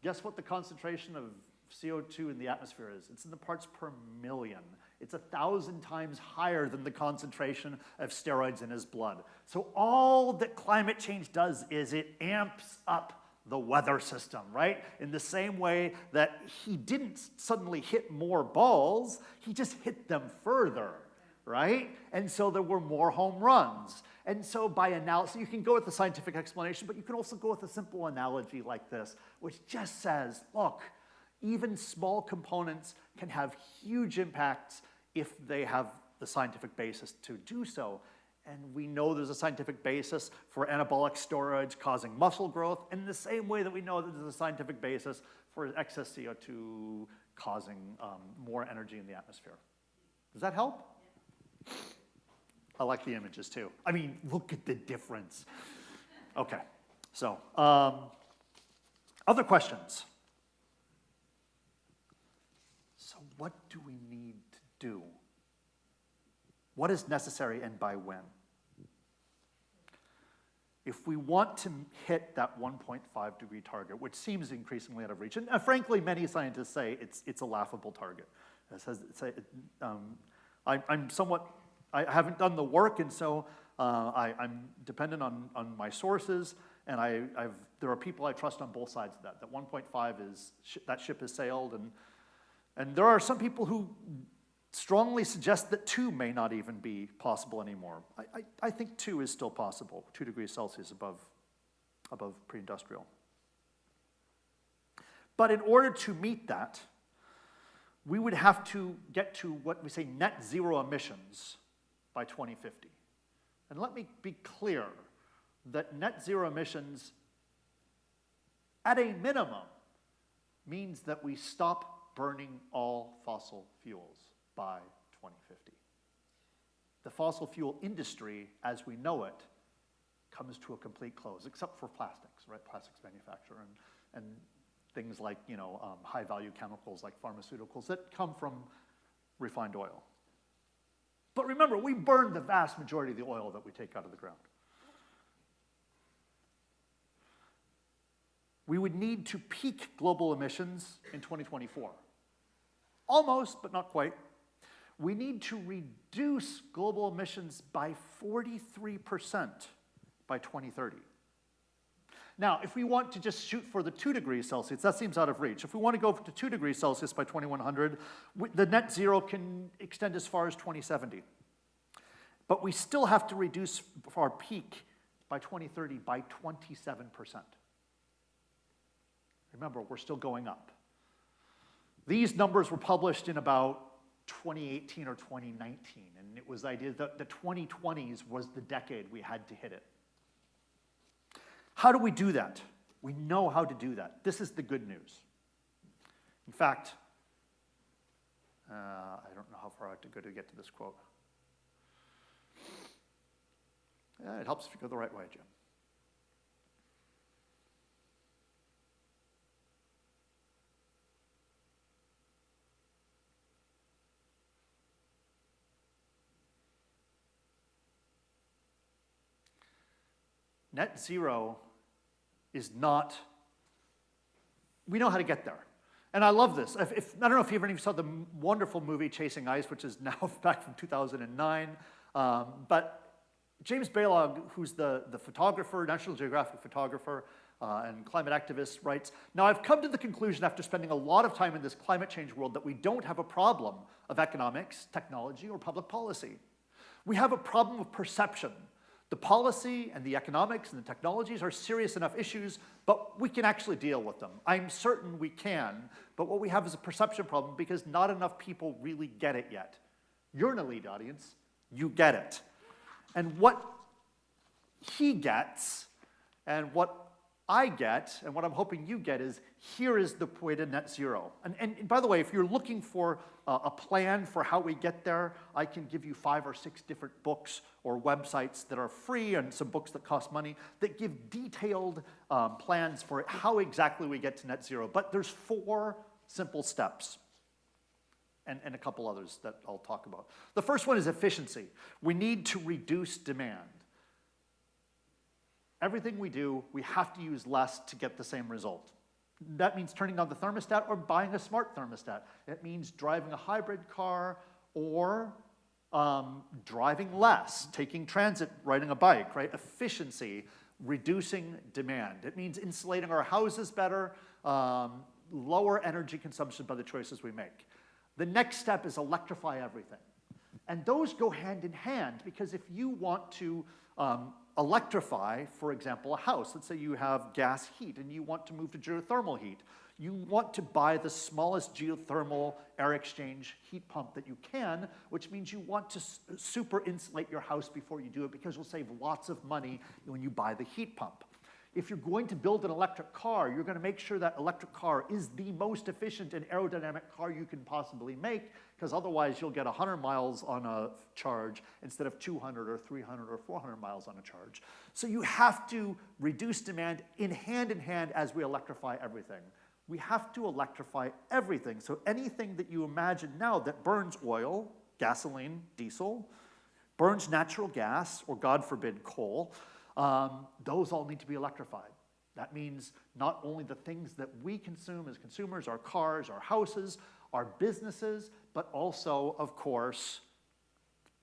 Guess what the concentration of CO2 in the atmosphere is? It's in the parts per million. It's 1,000 times higher than the concentration of steroids in his blood. So all that climate change does is it amps up the weather system, right? In the same way that he didn't suddenly hit more balls, he just hit them further, right? And so there were more home runs. And so by analysis, you can go with the scientific explanation, but you can also go with a simple analogy like this, which just says, look, even small components can have huge impacts if they have the scientific basis to do so. And we know there's a scientific basis for anabolic steroids causing muscle growth, in the same way that we know that there's a scientific basis for excess CO2 causing more energy in the atmosphere. Does that help? I like the images too. I mean, look at the difference. Okay, so other questions? So what do we need to do? What is necessary and by when? If we want to hit that 1.5 degree target, which seems increasingly out of reach, and frankly, many scientists say it's a laughable target. I haven't done the work, and so I'm dependent on my sources, and there are people I trust on both sides of that. That 1.5 is, that ship has sailed, and there are some people who strongly suggest that 2 may not even be possible anymore. I think 2 is still possible, 2 degrees Celsius above pre-industrial. But in order to meet that, we would have to get to what we say net zero emissions by 2050. And let me be clear that net zero emissions, at a minimum, means that we stop burning all fossil fuels by 2050. The fossil fuel industry, as we know it, comes to a complete close, except for plastics, right? Plastics manufacture and things like, high-value chemicals like pharmaceuticals that come from refined oil. But remember, we burn the vast majority of the oil that we take out of the ground. We would need to peak global emissions in 2024. Almost, but not quite. We need to reduce global emissions by 43% by 2030. Now, if we want to just shoot for the 2 degrees Celsius, that seems out of reach. If we want to go to 2 degrees Celsius by 2100, the net zero can extend as far as 2070. But we still have to reduce our peak by 2030 by 27%. Remember, we're still going up. These numbers were published in about 2018 or 2019, and it was the idea that the 2020s was the decade we had to hit it. How do we do that? We know how to do that. This is the good news. In fact, I don't know how far I have to go to get to this quote. It helps if you go the right way, Jim. net zero is not, we know how to get there. And I love this. I don't know if you ever saw the wonderful movie Chasing Ice, which is now back from 2009. But James Balog, who's the photographer, National Geographic photographer, and climate activist, writes, "Now I've come to the conclusion after spending a lot of time in this climate change world that we don't have a problem of economics, technology, or public policy. We have a problem of perception. The policy and the economics and the technologies are serious enough issues, but we can actually deal with them. I'm certain we can, but what we have is a perception problem because not enough people really get it yet. You're an elite audience, you get it." And what he gets, and what I get, and what I'm hoping you get is, here is the way to net zero. And by the way, if you're looking for a plan for how we get there, I can give you 5 or 6 different books or websites that are free and some books that cost money that give detailed plans for how exactly we get to net zero. But there's 4 simple steps. And a couple others that I'll talk about. The first one is efficiency. We need to reduce demand. Everything we do, we have to use less to get the same result. That means turning on the thermostat or buying a smart thermostat. It means driving a hybrid car or driving less, taking transit, riding a bike, right? Efficiency, reducing demand. It means insulating our houses better, lower energy consumption by the choices we make. The next step is electrify everything. And those go hand in hand because if you want to electrify, for example, a house, let's say you have gas heat and you want to move to geothermal heat, you want to buy the smallest geothermal air exchange heat pump that you can, which means you want to super insulate your house before you do it because you'll save lots of money when you buy the heat pump. If you're going to build an electric car, you're going to make sure that electric car is the most efficient and aerodynamic car you can possibly make, because otherwise you'll get 100 miles on a charge instead of 200 or 300 or 400 miles on a charge. So you have to reduce demand in hand as we electrify everything. We have to electrify everything. So anything that you imagine now that burns oil, gasoline, diesel, burns natural gas, or God forbid, coal, those all need to be electrified. That means not only the things that we consume as consumers, our cars, our houses, our businesses, but also, of course,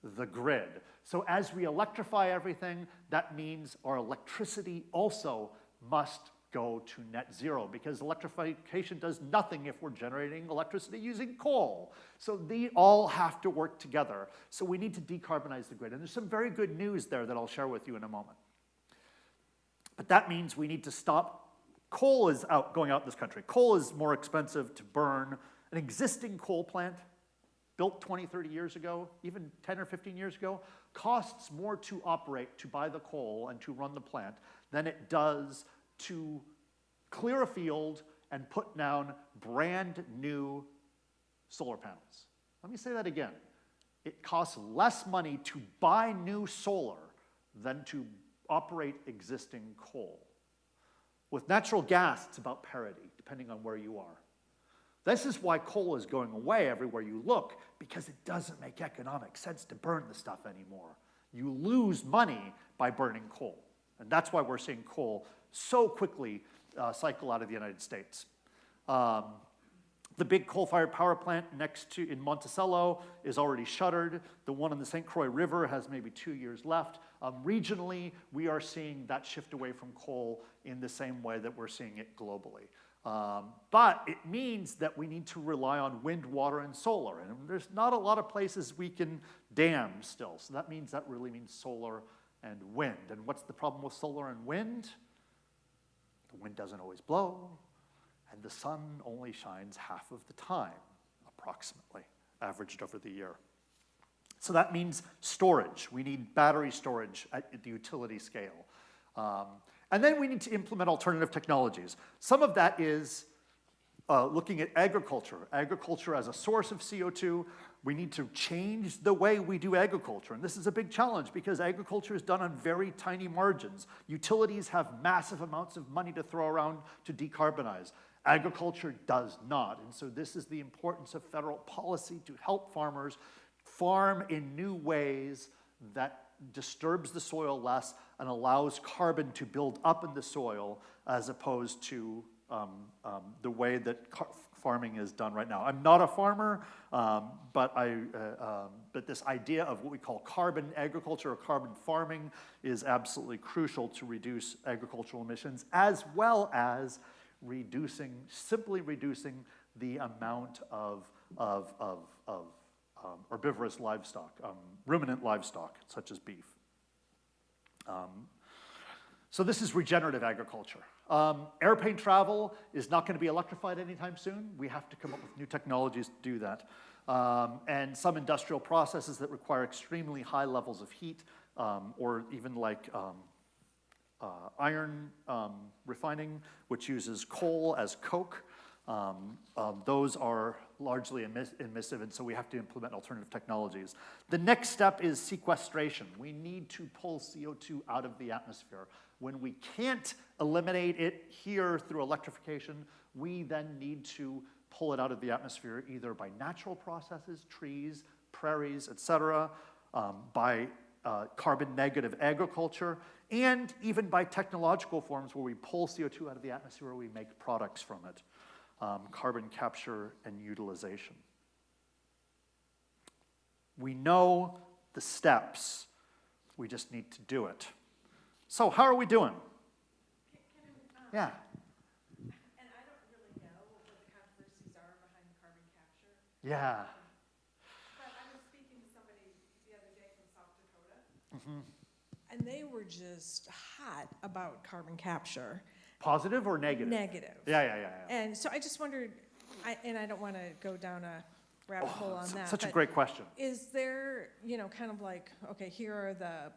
the grid. So as we electrify everything, that means our electricity also must go to net zero because electrification does nothing if we're generating electricity using coal. So they all have to work together. So we need to decarbonize the grid. And there's some very good news there that I'll share with you in a moment. But that means we need to stop. Coal is going out in this country. Coal is more expensive to burn. An existing coal plant built 20, 30 years ago, even 10 or 15 years ago, costs more to operate, to buy the coal and to run the plant than it does to clear a field and put down brand new solar panels. Let me say that again. It costs less money to buy new solar than to operate existing coal. With natural gas, it's about parity, depending on where you are. This is why coal is going away everywhere you look, because it doesn't make economic sense to burn the stuff anymore. You lose money by burning coal. And that's why we're seeing coal so quickly cycle out of the United States. The big coal-fired power plant in Monticello is already shuttered. The one on the St. Croix River has maybe 2 years left. Regionally, we are seeing that shift away from coal in the same way that we're seeing it globally. But it means that we need to rely on wind, water, and solar. And there's not a lot of places we can dam still. So that really means solar and wind. And what's the problem with solar and wind? The wind doesn't always blow, and the sun only shines half of the time, approximately, averaged over the year. So that means storage. We need battery storage at the utility scale. And then we need to implement alternative technologies. Some of that is looking at agriculture. Agriculture as a source of CO2. We need to change the way we do agriculture. And this is a big challenge because agriculture is done on very tiny margins. Utilities have massive amounts of money to throw around to decarbonize. Agriculture does not. And so this is the importance of federal policy to help farmers farm in new ways that disturbs the soil less and allows carbon to build up in the soil as opposed to the way that farming is done right now. I'm not a farmer, but this idea of what we call carbon agriculture or carbon farming is absolutely crucial to reduce agricultural emissions, as well as simply reducing the amount of herbivorous livestock, ruminant livestock, such as beef. So this is regenerative agriculture. Airplane travel is not going to be electrified anytime soon. We have to come up with new technologies to do that. And some industrial processes that require extremely high levels of heat, or even like iron refining, which uses coal as coke. Those are largely emissive, and so we have to implement alternative technologies. The next step is sequestration. We need to pull CO2 out of the atmosphere. When we can't eliminate it here through electrification, we then need to pull it out of the atmosphere either by natural processes, trees, prairies, etc., by carbon negative agriculture, and even by technological forms where we pull CO2 out of the atmosphere where we make products from it. Carbon capture and utilization. We know the steps, we just need to do it. So how are we doing? Yeah. And I don't really know what the controversies are behind carbon capture. Yeah. But I was speaking to somebody the other day from South Dakota, and they were just hot about carbon capture. Positive or negative? Negative. Yeah. And so I just wondered, and I don't want to go down a rabbit hole on that. Such a but great question. Is there, kind of like, okay, here are the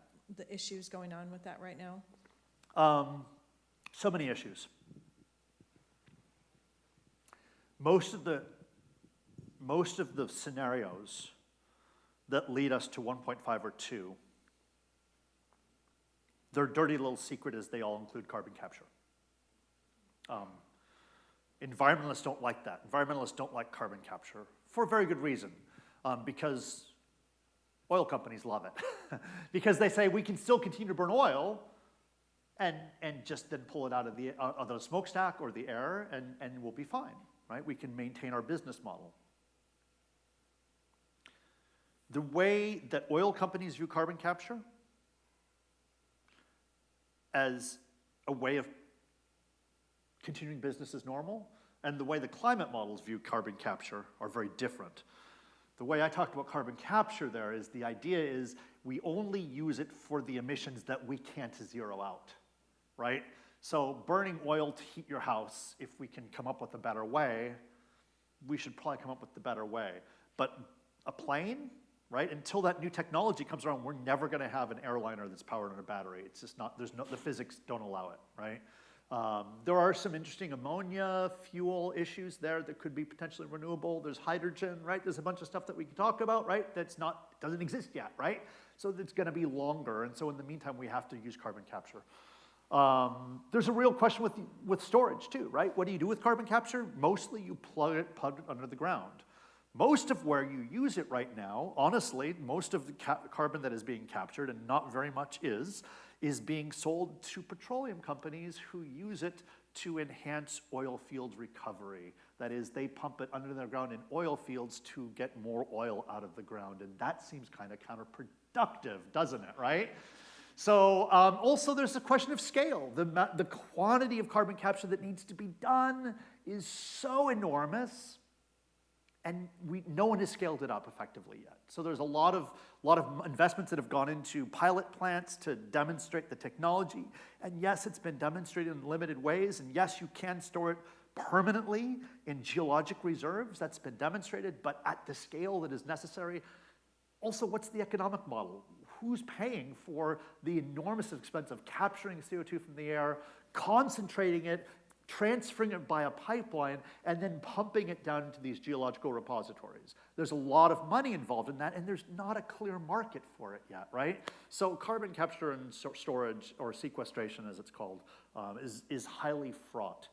issues going on with that right now? So many issues. Most of the scenarios that lead us to 1.5 or 2, their dirty little secret is they all include carbon capture. Environmentalists don't like that. Environmentalists don't like carbon capture for a very good reason, because oil companies love it. Because they say we can still continue to burn oil and just then pull it out of the smokestack or the air and we'll be fine, right? We can maintain our business model. The way that oil companies view carbon capture as a way of continuing business as normal, and the way the climate models view carbon capture are very different. The way I talked about carbon capture there is the idea is we only use it for the emissions that we can't zero out, right? So burning oil to heat your house, if we can come up with a better way, we should probably come up with the better way. But a plane, right? Until that new technology comes around, we're never going to have an airliner that's powered on a battery. It's just not, the physics don't allow it, right? There are some interesting ammonia fuel issues there that could be potentially renewable. There's hydrogen, right? There's a bunch of stuff that we can talk about, right? Doesn't exist yet, right? So it's going to be longer. And so in the meantime, we have to use carbon capture. There's a real question with storage too, right? What do you do with carbon capture? Mostly you plug it under the ground. Most of where you use it right now, honestly, most of the carbon that is being captured, and not very much is being sold to petroleum companies who use it to enhance oil field recovery. That is, they pump it under the ground in oil fields to get more oil out of the ground, and that seems kind of counterproductive, doesn't it, right? So also there's a question of scale. The quantity of carbon capture that needs to be done is so enormous, and no one has scaled it up effectively yet. So there's a lot of investments that have gone into pilot plants to demonstrate the technology. And yes, it's been demonstrated in limited ways. And yes, you can store it permanently in geologic reserves. That's been demonstrated, but at the scale that is necessary. Also, what's the economic model? Who's paying for the enormous expense of capturing CO2 from the air, concentrating it, transferring it by a pipeline, and then pumping it down into these geological repositories? There's a lot of money involved in that, and there's not a clear market for it yet, right? So carbon capture and storage, or sequestration as it's called, is highly fraught.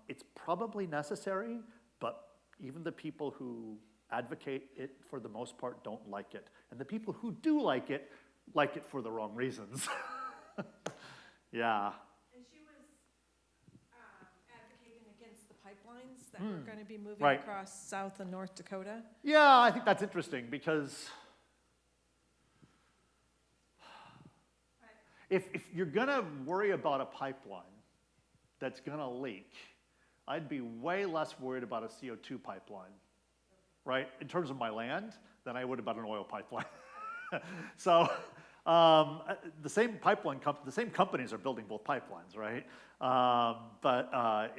It's probably necessary, but even the people who advocate it for the most part don't like it. And the people who do like it like it for the wrong reasons. Yeah. And she was advocating against the pipelines that were going to be moving Right. across South and North Dakota. Yeah, I think that's interesting because if you're gonna worry about a pipeline that's gonna leak, I'd be way less worried about a CO2 pipeline, right, in terms of my land, than I would about an oil pipeline. So the same the same companies are building both pipelines, right? But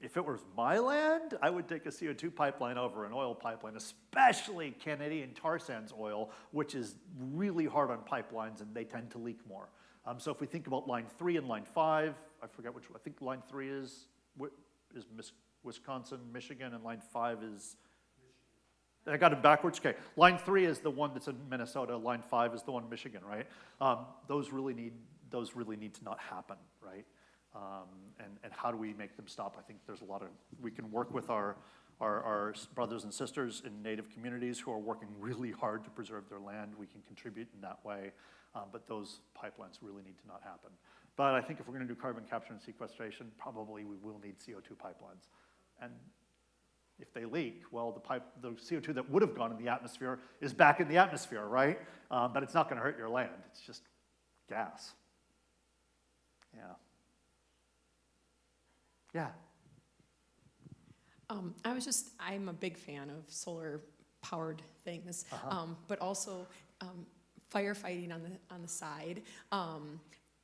if it was my land, I would take a CO2 pipeline over an oil pipeline, especially Canadian tar sands oil, which is really hard on pipelines and they tend to leak more. So if we think about line 3 and line 5, I forget which, I think line 3 is Wisconsin, Michigan, and line 5 is, I got it backwards, okay. Line 3 is the one that's in Minnesota, line 5 is the one in Michigan, right? Those really need to not happen, right? And how do we make them stop? I think there's a lot of, we can work with our brothers and sisters in Native communities who are working really hard to preserve their land. We can contribute in that way, but those pipelines really need to not happen. But I think if we're gonna do carbon capture and sequestration, probably we will need CO2 pipelines. And if they leak, well, the CO2 that would have gone in the atmosphere is back in the atmosphere, right? But it's not gonna hurt your land, it's just gas. Yeah. Yeah. I'm a big fan of solar-powered things, but also firefighting on the side.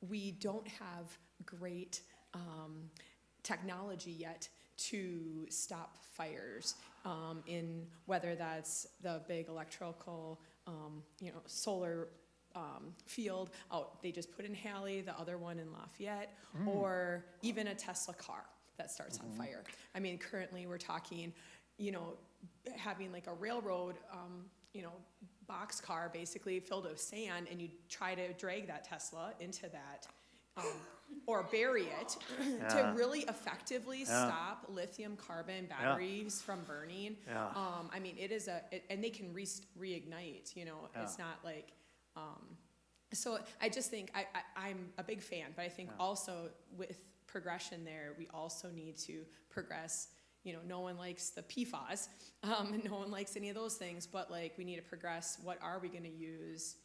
We don't have great technology yet to stop fires in whether that's the big electrical, solar field out. They just put in Halley, the other one in Lafayette, or even a Tesla car that starts on fire. I mean, currently we're talking, having like a railroad, box car basically filled with sand, and you try to drag that Tesla into that, or bury it to really effectively stop lithium carbon batteries from burning. Yeah. I mean, it is and they can reignite, it's not like, so I just think I'm a big fan, but I think also with progression there, we also need to progress. No one likes the PFAS, and no one likes any of those things, but like we need to progress. What are we gonna use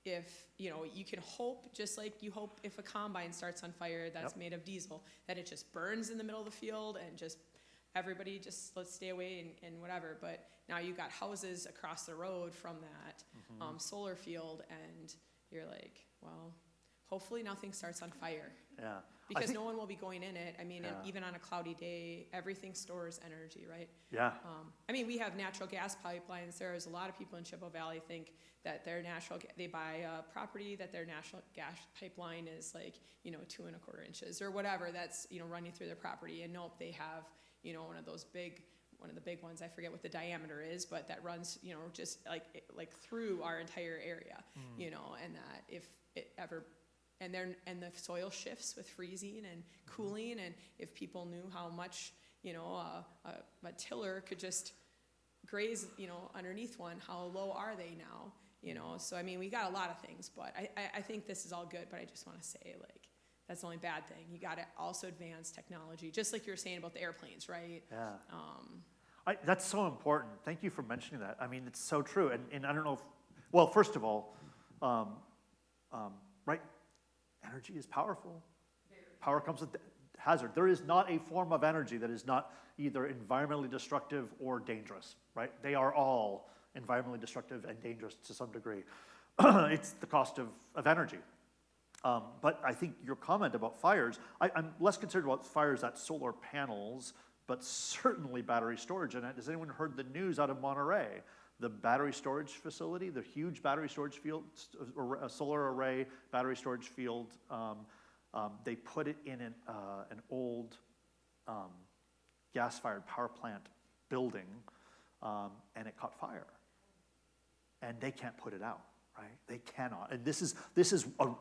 if, you can hope, just like you hope if a combine starts on fire that's made of diesel, that it just burns in the middle of the field and just everybody just let's stay away and whatever. But now you got houses across the road from that solar field, and you're like, well, hopefully nothing starts on fire. Yeah. Because no one will be going in it. I mean, even on a cloudy day, everything stores energy, right? Yeah. I mean, we have natural gas pipelines. There's a lot of people in Chippewa Valley think that they buy a property that their natural gas pipeline is like, 2¼ inches or whatever that's, running through their property. And nope, they have, one of the big ones, I forget what the diameter is, but that runs, just like through our entire area, and that if it ever, and the soil shifts with freezing and cooling, and if people knew how much, a tiller could just graze, underneath one, how low are they now, So, I mean, we got a lot of things, but I think this is all good, but I just want to say, like, that's the only bad thing. You got to also advance technology, just like you were saying about the airplanes, right? Yeah. That's so important. Thank you for mentioning that. I mean, it's so true. And I don't know if, well, first of all, right, energy is powerful. Power comes with hazard. There is not a form of energy that is not either environmentally destructive or dangerous, right? They are all environmentally destructive and dangerous to some degree. It's the cost of energy. But I think your comment about fires, I'm less concerned about fires at solar panels, but certainly battery storage. And has anyone heard the news out of Monterey? The battery storage facility, the huge battery storage field, a solar array battery storage field, they put it in an old gas-fired power plant building, and it caught fire. And they can't put it out, right? They cannot. And this is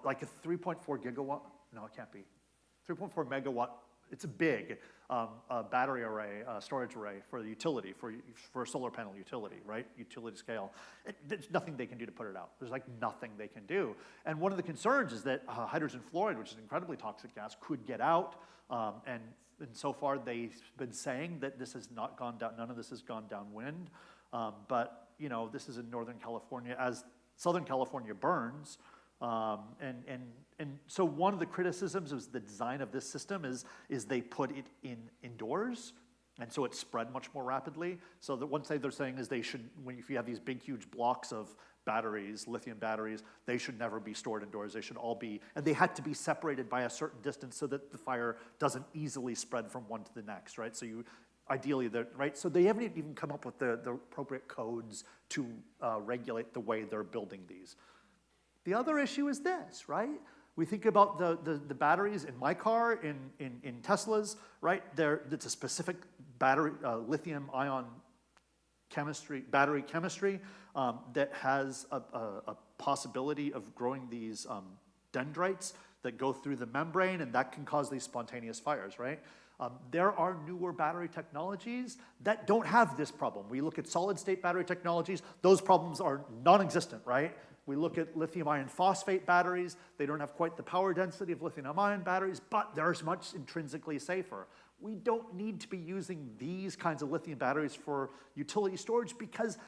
like a 3.4 gigawatt. No, it can't be. 3.4 megawatt it's a big battery array, storage array for the utility, for a solar panel utility, right? Utility scale. There's nothing they can do to put it out. There's like nothing they can do. And one of the concerns is that hydrogen fluoride, which is an incredibly toxic gas, could get out. And so far they've been saying that this has not gone down, none of this has gone downwind. But, you know, this is in Northern California. As Southern California burns, and so one of the criticisms of the design of this system is they put it indoors, and so it spread much more rapidly. So that one thing they're saying is they should, if you have these big, huge blocks of batteries, lithium batteries, they should never be stored indoors. They should all be, and they had to be separated by a certain distance so that the fire doesn't easily spread from one to the next, right? So you, ideally, right? So they haven't even come up with the appropriate codes to regulate the way they're building these. The other issue is this, right? We think about the batteries in my car, in Teslas, right? It's a specific battery, lithium-ion chemistry, battery chemistry that has a possibility of growing these dendrites that go through the membrane, and that can cause these spontaneous fires, right? There are newer battery technologies that don't have this problem. We look at solid-state battery technologies, those problems are non-existent, right? We look at lithium iron phosphate batteries, they don't have quite the power density of lithium ion batteries, but they're much intrinsically safer. We don't need to be using these kinds of lithium batteries for utility storage because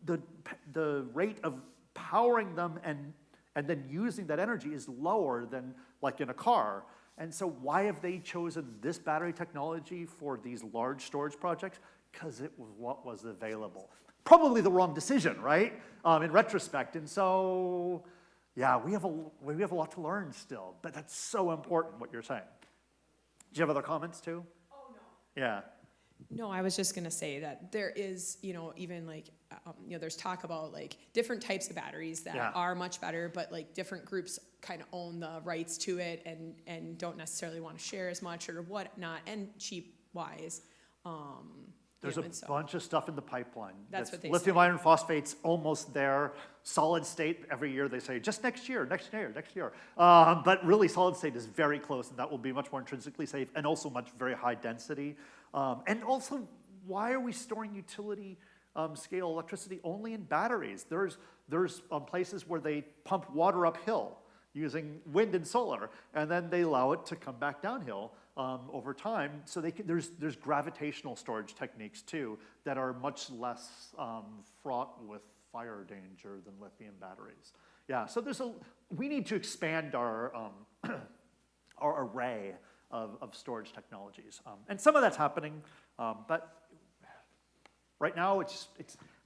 the rate of powering them and then using that energy is lower than like in a car. And so why have they chosen this battery technology for these large storage projects? Because it was what was available. Probably the wrong decision, right? In retrospect. And so, yeah, we have a lot to learn still, but that's so important what you're saying. Do you have other comments too? Oh, no. Yeah. No, I was just gonna say that there is, you know, even like, you know, there's talk about like different types of batteries that are much better, but like different groups kind of own the rights to it and don't necessarily want to share as much or whatnot, and cheap wise. There's a bunch of stuff in the pipeline. That's what they lithium say. iron phosphate's almost there. Solid state, every year they say, just next year. But really solid state is very close, and that will be much more intrinsically safe and also very high density. And also, why are we storing utility scale electricity only in batteries? There's places where they pump water uphill using wind and solar, and then they allow it to come back downhill over time. So there's gravitational storage techniques too that are much less fraught with fire danger than lithium batteries. Yeah, so we need to expand our our array of storage technologies, and some of that's happening, but right now it's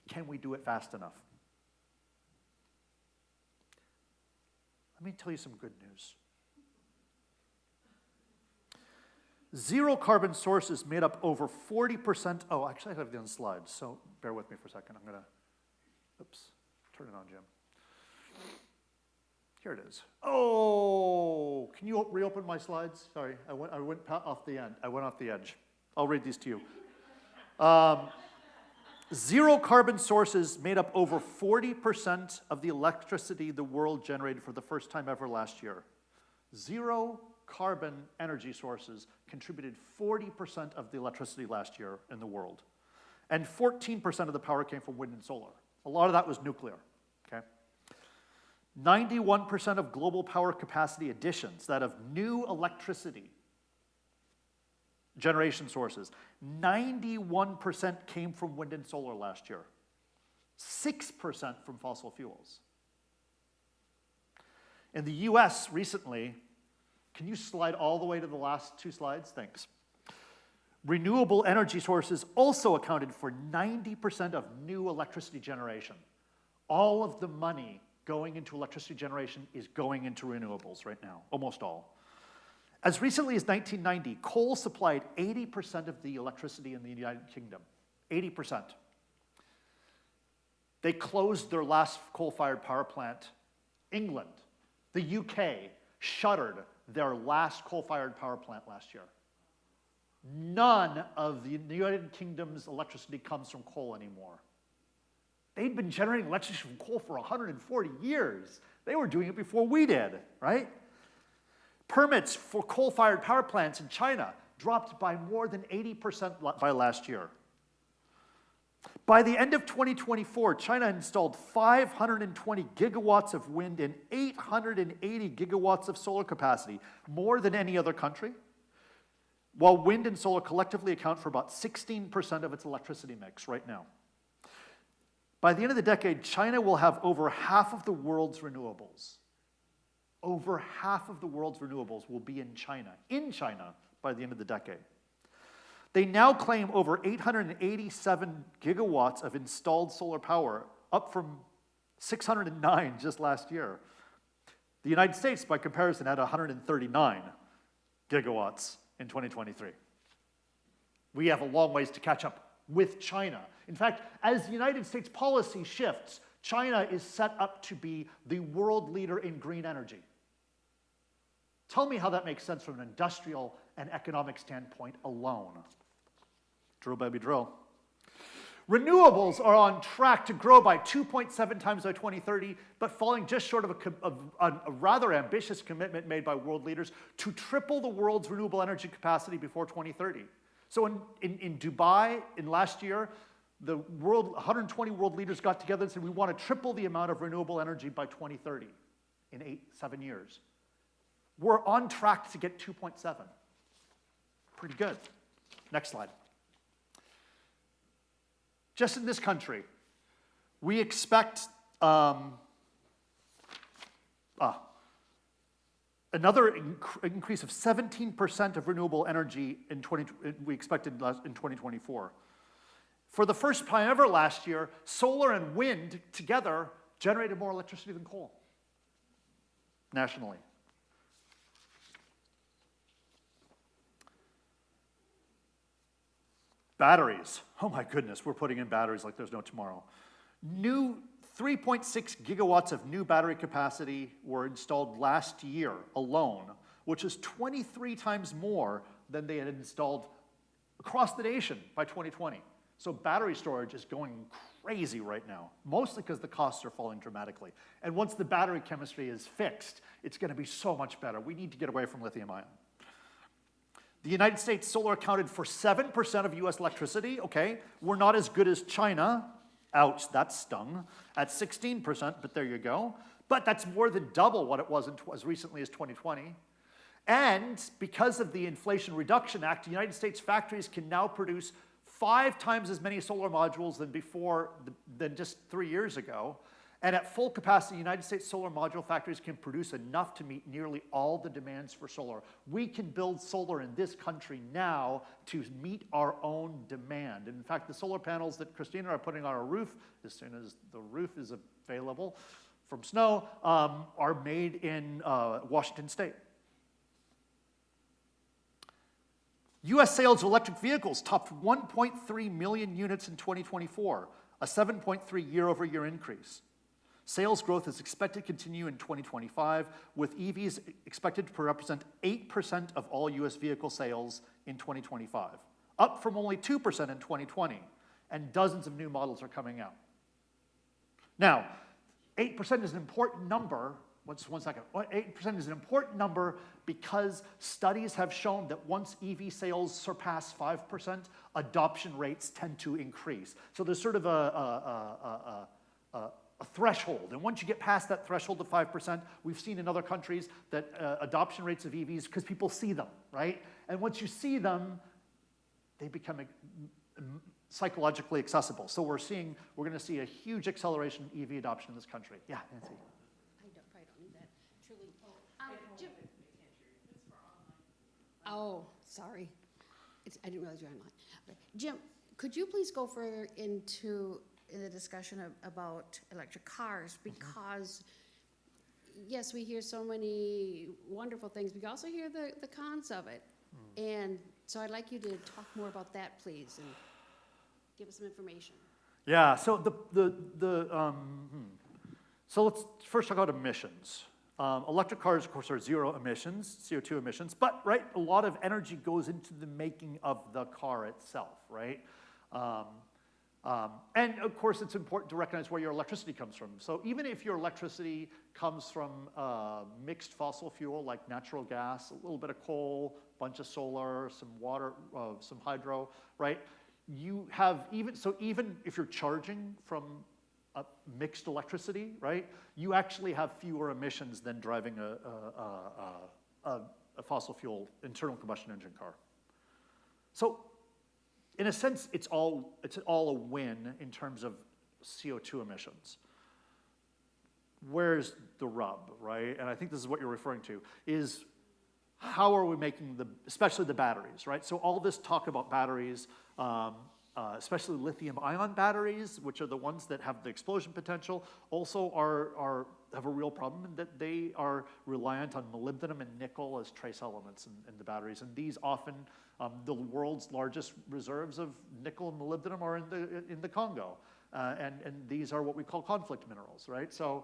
can we do it fast enough? Let me tell you some good news. Zero carbon sources made up over 40%. Oh, actually I have it on slides, so bear with me for a second. I'm gonna, oops, turn it on, Jim. Here it is. Oh, can you reopen my slides? Sorry, I went off the end. I went off the edge. I'll read these to you. Zero carbon sources made up over 40% of the electricity the world generated for the first time ever last year. Zero carbon energy sources contributed 40% of the electricity last year in the world. And 14% of the power came from wind and solar. A lot of that was nuclear, okay? 91% of global power capacity additions, that of new electricity generation sources, 91% came from wind and solar last year. 6% from fossil fuels. In the US recently, can you slide all the way to the last two slides? Thanks. Renewable energy sources also accounted for 90% of new electricity generation. All of the money going into electricity generation is going into renewables right now, almost all. As recently as 1990, coal supplied 80% of the electricity in the United Kingdom, 80%. They closed their last coal-fired power plant. England, the UK, shuttered their last coal-fired power plant last year. None of the United Kingdom's electricity comes from coal anymore. They'd been generating electricity from coal for 140 years. They were doing it before we did, right? Permits for coal-fired power plants in China dropped by more than 80% by last year. By the end of 2024, China installed 520 gigawatts of wind and 880 gigawatts of solar capacity, more than any other country, while wind and solar collectively account for about 16% of its electricity mix right now. By the end of the decade, China will have over half of the world's renewables. Over half of the world's renewables will be in China by the end of the decade. They now claim over 887 gigawatts of installed solar power, up from 609 just last year. The United States, by comparison, had 139 gigawatts in 2023. We have a long ways to catch up with China. In fact, as the United States policy shifts, China is set up to be the world leader in green energy. Tell me how that makes sense from an industrial and economic standpoint alone. Drill, baby, drill. Renewables are on track to grow by 2.7 times by 2030, but falling just short of a rather ambitious commitment made by world leaders to triple the world's renewable energy capacity before 2030. So in Dubai, in last year, 120 world leaders got together and said, we want to triple the amount of renewable energy by 2030 in 7 years. We're on track to get 2.7. Pretty good. Next slide. Just in this country, we expect another increase of 17% of renewable energy we expected in 2024. For the first time ever last year, solar and wind together generated more electricity than coal nationally. Batteries. Oh my goodness, we're putting in batteries like there's no tomorrow. New 3.6 gigawatts of new battery capacity were installed last year alone, which is 23 times more than they had installed across the nation by 2020. So battery storage is going crazy right now, mostly because the costs are falling dramatically. And once the battery chemistry is fixed, it's going to be so much better. We need to get away from lithium-ion. The United States solar accounted for 7% of US electricity. Okay, we're not as good as China. Ouch, that stung. At 16%, but there you go. But that's more than double what it was as recently as 2020. And because of the Inflation Reduction Act, the United States factories can now produce 5 times as many solar modules than just 3 years ago. And at full capacity, United States solar module factories can produce enough to meet nearly all the demands for solar. We can build solar in this country now to meet our own demand. And in fact, the solar panels that Christina and I are putting on our roof, as soon as the roof is available from snow, are made in Washington State. US sales of electric vehicles topped 1.3 million units in 2024, a 7.3 year-over-year increase. Sales growth is expected to continue in 2025, with EVs expected to represent 8% of all US vehicle sales in 2025, up from only 2% in 2020, and dozens of new models are coming out. Now, 8% is an important number. Just 1 second. 8% is an important number because studies have shown that once EV sales surpass 5%, adoption rates tend to increase. So there's sort of a threshold, and once you get past that threshold of 5%, we've seen in other countries that adoption rates of EVs, because people see them, right? And once you see them, they become psychologically accessible. So we're going to see a huge acceleration in EV adoption in this country. Yeah, Nancy. Probably don't need that. Truly. Jim. Oh, sorry. I didn't realize you were online. Okay. Jim, could you please go further into the discussion about electric cars? Because, yes, we hear so many wonderful things. We also hear the cons of it. And so I'd like you to talk more about that, please, and give us some information. Yeah, so so let's first talk about emissions. Electric cars, of course, are zero emissions, CO2 emissions, but, right, a lot of energy goes into the making of the car itself, right? And of course, it's important to recognize where your electricity comes from. So even if your electricity comes from mixed fossil fuel like natural gas, a little bit of coal, bunch of solar, some water, some hydro, right? You have even if you're charging from mixed electricity, right? You actually have fewer emissions than driving a fossil fuel internal combustion engine car. So in a sense, it's all a win in terms of CO2 emissions. Where's the rub, right? And I think this is what you're referring to, is how are we making especially the batteries, right? So all this talk about batteries, especially lithium-ion batteries, which are the ones that have the explosion potential, also have a real problem in that they are reliant on molybdenum and nickel as trace elements in the batteries. And these often, the world's largest reserves of nickel and molybdenum are in the Congo. And these are what we call conflict minerals, right? So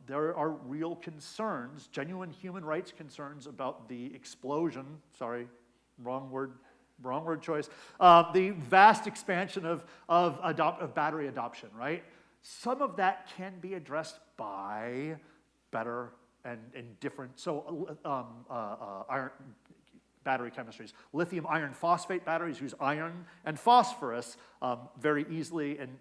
there are real concerns, genuine human rights concerns about the explosion, sorry, wrong word choice, the vast expansion of battery adoption, right? Some of that can be addressed by better and different, iron battery chemistries. Lithium iron phosphate batteries use iron and phosphorus very easily and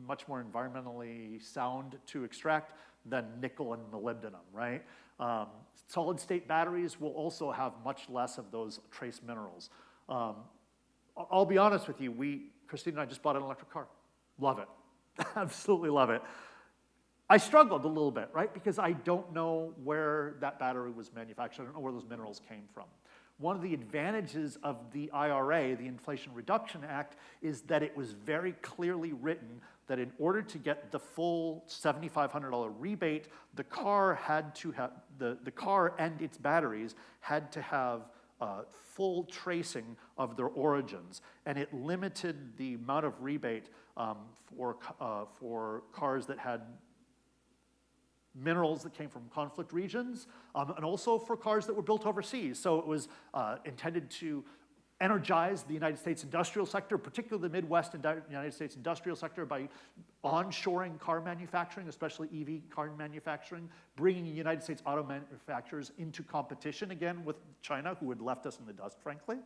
much more environmentally sound to extract than nickel and molybdenum, right? Solid state batteries will also have much less of those trace minerals. I'll be honest with you, Christine and I just bought an electric car. Love it, absolutely love it. I struggled a little bit, right? Because I don't know where that battery was manufactured. I don't know where those minerals came from. One of the advantages of the IRA, the Inflation Reduction Act, is that it was very clearly written that in order to get the full $7,500 rebate, the car had to have, the car and its batteries had to have full tracing of their origins, and it limited the amount of rebate for cars that had minerals that came from conflict regions, and also for cars that were built overseas. So it was intended to energize the United States industrial sector, particularly the Midwest United States industrial sector, by onshoring car manufacturing, especially EV car manufacturing, bringing United States auto manufacturers into competition again with China, who had left us in the dust, frankly.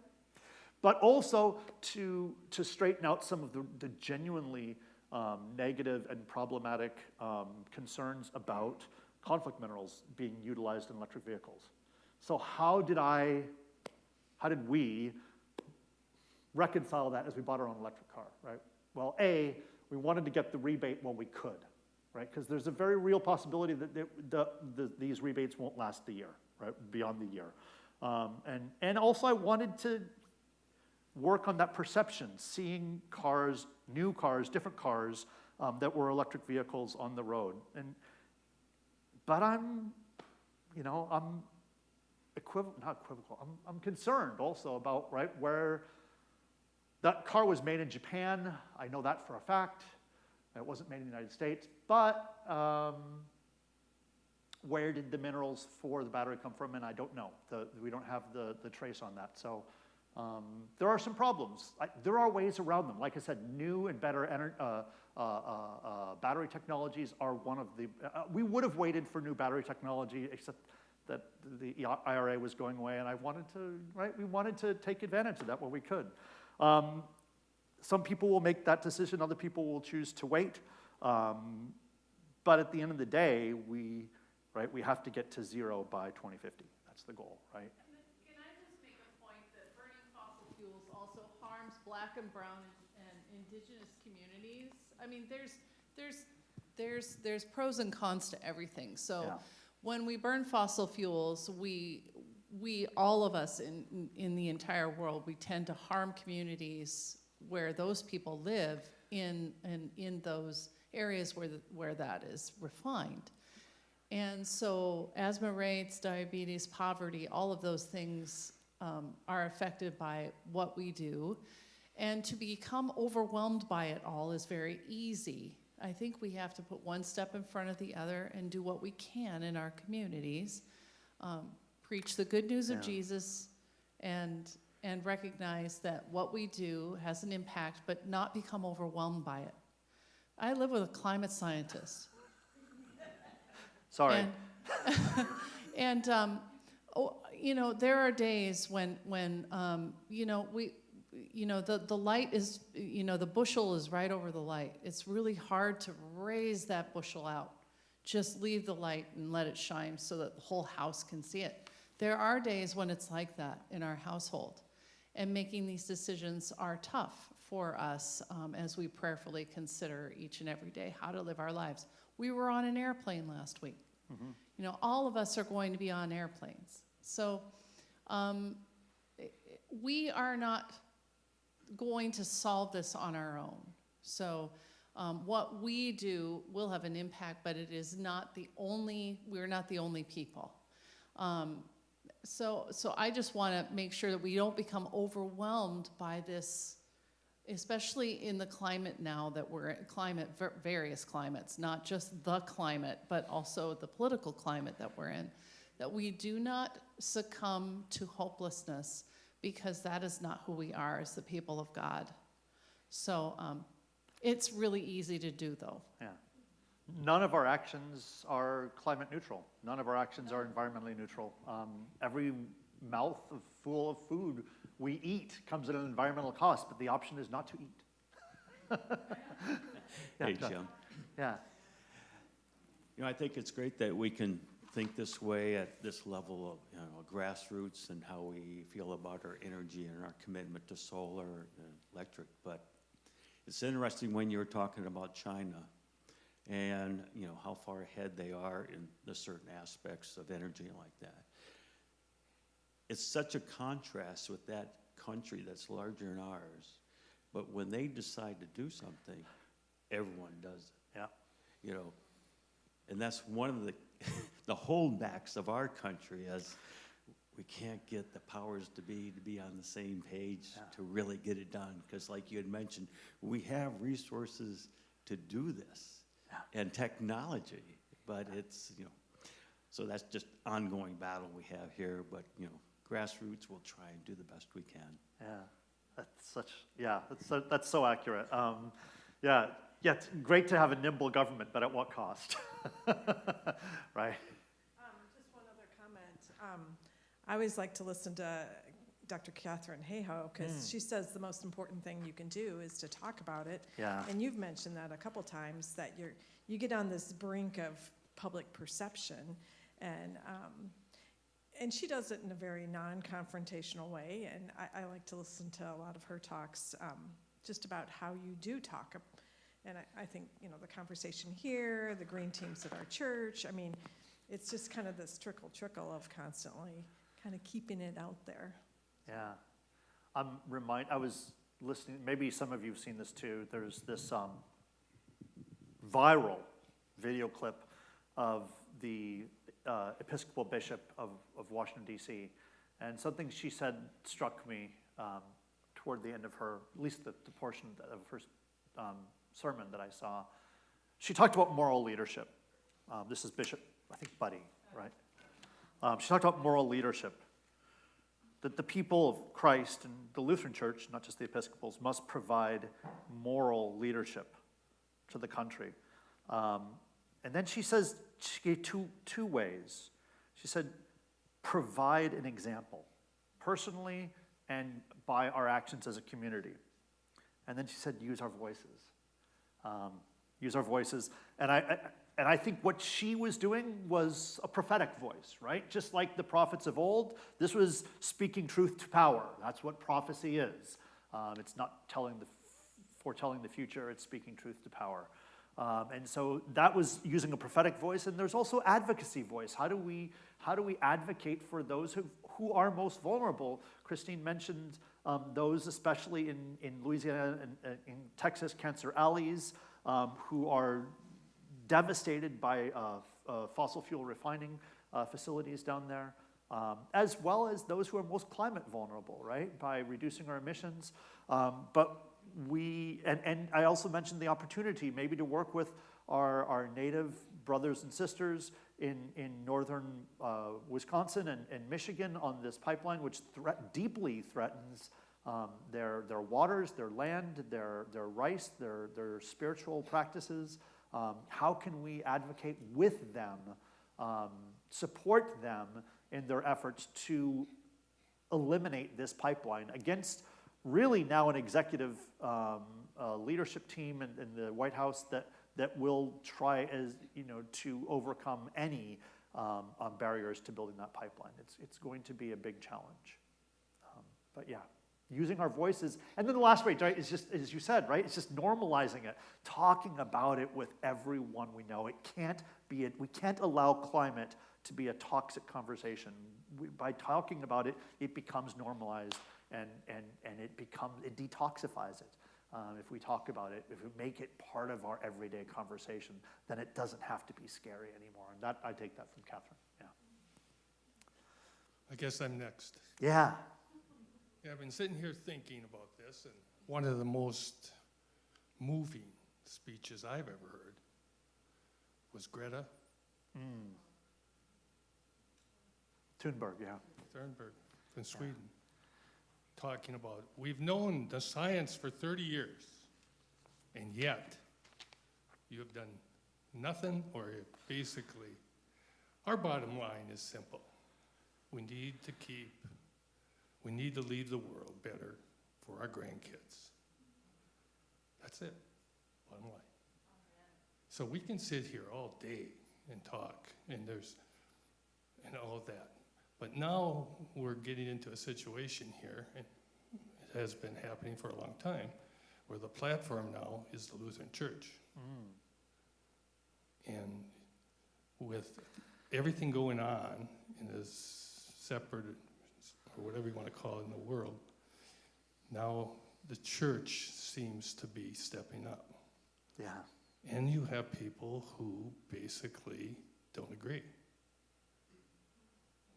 But also to straighten out some of the genuinely negative and problematic concerns about conflict minerals being utilized in electric vehicles. So how did we reconcile that as we bought our own electric car, right? Well, A, we wanted to get the rebate while we could, right? Because there's a very real possibility that these rebates won't last the year, right? Beyond the year. And also I wanted to work on that perception, seeing cars, new cars, different cars that were electric vehicles on the road. But I'm I'm concerned also about, right, where that car was made in Japan. I know that for a fact. It wasn't made in the United States, but where did the minerals for the battery come from? And I don't know. We don't have the trace on that. So there are some problems. There are ways around them. Like I said, new and better battery technologies are one of the, we would have waited for new battery technology, except that the IRA was going away, and we wanted to take advantage of that where we could. Some people will make that decision, other people will choose to wait. But at the end of the day, we have to get to zero by 2050. That's the goal, right? Can I just make a point that burning fossil fuels also harms Black and brown and indigenous communities? I mean, there's pros and cons to everything. So yeah. When we burn fossil fuels, we all of us in the entire world, we tend to harm communities where those people live in those areas where that is refined. And so asthma rates, diabetes, poverty, all of those things are affected by what we do. And to become overwhelmed by it all is very easy. I think we have to put one step in front of the other and do what we can in our communities. Preach the good news of Jesus and and recognize that what we do has an impact, but not become overwhelmed by it. I live with a climate scientist. Sorry. And you know, there are days when you know, the light is, you know, the bushel is right over the light. It's really hard to raise that bushel out. Just leave the light and let it shine so that the whole house can see it. There are days when it's like that in our household. And making these decisions are tough for us as we prayerfully consider each and every day how to live our lives. We were on an airplane last week. Mm-hmm. You know, all of us are going to be on airplanes. So we are not going to solve this on our own. So what we do will have an impact, but it is not the only, we're not the only people. So I just want to make sure that we don't become overwhelmed by this, especially in the climate now that we're in, various climates, not just the climate, but also the political climate that we're in, that we do not succumb to hopelessness, because that is not who we are as the people of God. So it's really easy to do, though. Yeah. None of our actions are climate neutral. None of our actions are environmentally neutral. Every mouth full of food we eat comes at an environmental cost, but the option is not to eat. Yeah, Hey, Jim. Yeah. You know, I think it's great that we can think this way at this level of, you know, grassroots and how we feel about our energy and our commitment to solar and electric. But it's interesting when you're talking about China and, you know, how far ahead they are in the certain aspects of energy like that. It's such a contrast with that country that's larger than ours. But when they decide to do something, everyone does it. Yeah. You know, and that's one of the the holdbacks of our country, as we can't get the powers to be on the same page to really get it done. Because like you had mentioned, we have resources to do this and technology, but it's, you know, so that's just ongoing battle we have here. But, you know, grassroots will try and do the best we can. Yeah, that's so accurate. Yeah, it's great to have a nimble government, but at what cost? Right? Just one other comment. I always like to listen to Dr. Catherine Hayhoe, because she says the most important thing you can do is to talk about it. Yeah. And you've mentioned that a couple times, that you get on this brink of public perception, and she does it in a very non-confrontational way, and I like to listen to a lot of her talks just about how you do talk. And I think, you know, the conversation here, the green teams at our church, I mean, it's just kind of this trickle of constantly kind of keeping it out there. Yeah. I was listening, maybe some of you have seen this too. There's this viral video clip of the Episcopal Bishop of Washington, D.C. And something she said struck me toward the end of her, at least the portion of her sermon that I saw. She talked about moral leadership. This is Bishop, I think, Buddy, right? She talked about moral leadership. That the people of Christ and the Lutheran Church, not just the Episcopals, must provide moral leadership to the country. And then she says, she gave two ways. She said, provide an example, personally and by our actions as a community. And then she said, use our voices. Use our voices. And I think what she was doing was a prophetic voice, right? Just like the prophets of old, this was speaking truth to power. That's what prophecy is. It's not foretelling the future, it's speaking truth to power. And so that was using a prophetic voice, and there's also advocacy voice. How do we advocate for those who are most vulnerable? Christine mentioned those especially in Louisiana and in Texas, Cancer Alleys, who are devastated by fossil fuel refining facilities down there, as well as those who are most climate vulnerable, right, by reducing our emissions. But and I also mentioned the opportunity maybe to work with our Native brothers and sisters in northern Wisconsin and Michigan on this pipeline, which deeply threatens their waters, their land, their rice, their spiritual practices. How can we advocate with them, support them in their efforts to eliminate this pipeline against really now an executive leadership team in the White House that will try to overcome any barriers to building that pipeline. It's going to be a big challenge. But yeah, using our voices. And then the last way, right, is just, as you said, right, it's just normalizing it, talking about it with everyone we know. It can't be, we can't allow climate to be a toxic conversation. By talking about it, it becomes normalized and it detoxifies it. If we talk about it, if we make it part of our everyday conversation, then it doesn't have to be scary anymore. And that, I take that from Catherine, yeah. I guess I'm next. Yeah. Yeah, I've been sitting here thinking about this, and one of the most moving speeches I've ever heard was Greta Thunberg, yeah. Thunberg from Sweden, talking about, we've known the science for 30 years, and yet you have done nothing, or basically, our bottom line is simple. We need to leave the world better for our grandkids. That's it, bottom line. So we can sit here all day and talk, and all of that. But now we're getting into a situation here, and it has been happening for a long time, where the platform now is the Lutheran Church. And with everything going on in this separate, or whatever you want to call it, in the world, now the church seems to be stepping up. Yeah. And you have people who basically don't agree.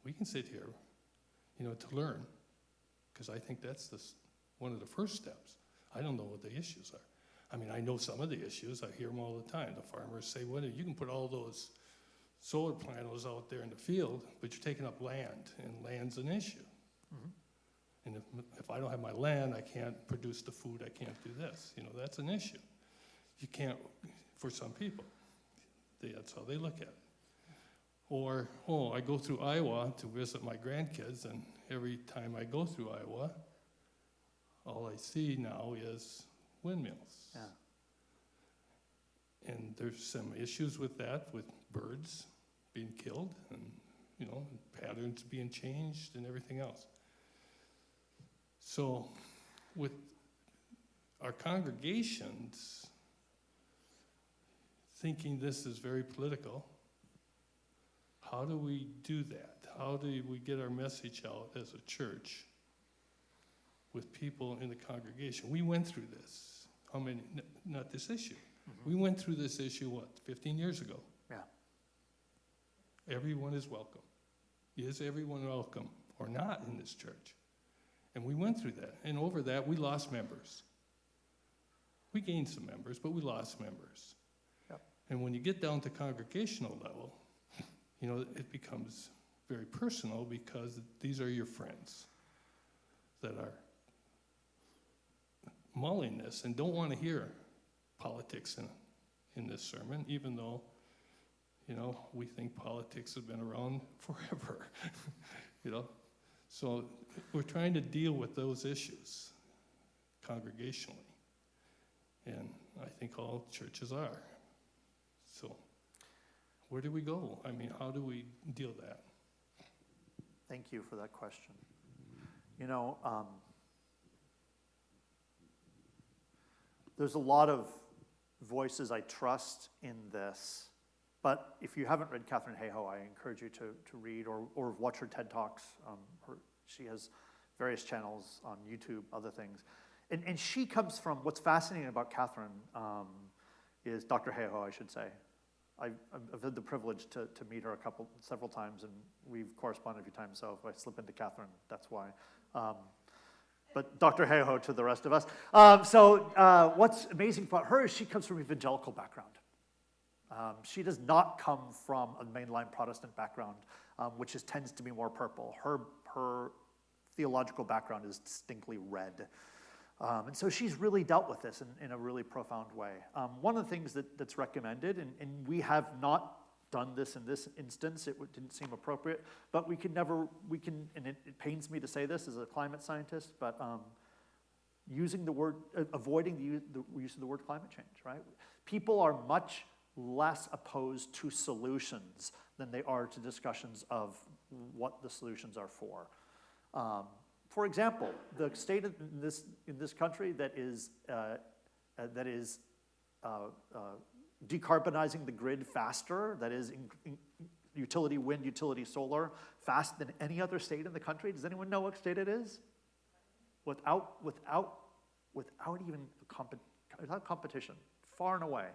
We can sit here, to learn, because I think that's one of the first steps. I don't know what the issues are. I mean, I know some of the issues. I hear them all the time. The farmers say, well, you can put all those solar panels out there in the field, but you're taking up land, and land's an issue. And if I don't have my land, I can't produce the food, I can't do this. That's an issue. You can't, for some people, that's how they look at it. Or, I go through Iowa to visit my grandkids, and every time I go through Iowa, all I see now is windmills. Yeah. And there's some issues with that, with birds being killed, and patterns being changed and everything else. So with our congregations thinking this is very political, how do we do that? How do we get our message out as a church with people in the congregation? We went through this. How many, not this issue. We went through this issue, 15 years ago? Yeah. Everyone is welcome. Is everyone welcome or not in this church? And we went through that. And over that, we lost members. We gained some members, but we lost members. Yep. And when you get down to congregational level, it becomes very personal, because these are your friends that are mulling this and don't want to hear politics in this sermon, even though, we think politics has been around forever, So we're trying to deal with those issues congregationally. And I think all churches are. So where do we go? I mean, how do we deal with that? Thank you for that question. There's a lot of voices I trust in this, but if you haven't read Catherine Hayhoe, I encourage you to read or watch her TED Talks. She has various channels on YouTube, other things. And she comes from, what's fascinating about Catherine is Dr. Hayhoe, I should say. I've had the privilege to meet her several times, and we've corresponded a few times, so if I slip into Catherine, that's why. But Dr. Hayhoe to the rest of us. What's amazing about her is she comes from an evangelical background. She does not come from a mainline Protestant background, which tends to be more purple. Her theological background is distinctly red. And so she's really dealt with this in a really profound way. One of the things that's recommended, and we have not done this in this instance, it didn't seem appropriate, but we can, and it pains me to say this as a climate scientist, but avoiding the use of the word climate change, right? People are much less opposed to solutions than they are to discussions of what the solutions are for. For example, the state in this country that is decarbonizing the grid faster, that is utility wind, utility solar, faster than any other state in the country. Does anyone know what state it is? Without even without competition, far and away.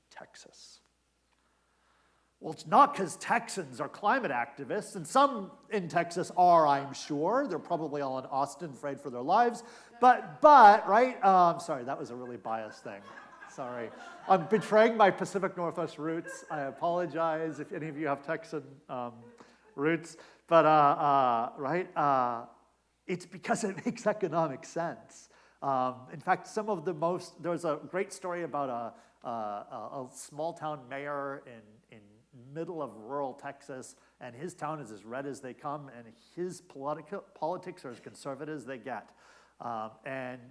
Texas. Well, it's not because Texans are climate activists, and some in Texas are, I'm sure. They're probably all in Austin, afraid for their lives. But right? Sorry, that was a really biased thing. Sorry. I'm betraying my Pacific Northwest roots. I apologize if any of you have Texan roots. But, right? It's because it makes economic sense. In fact, there's a great story about a small town mayor in middle of rural Texas, and his town is as red as they come, and his politics are as conservative as they get. And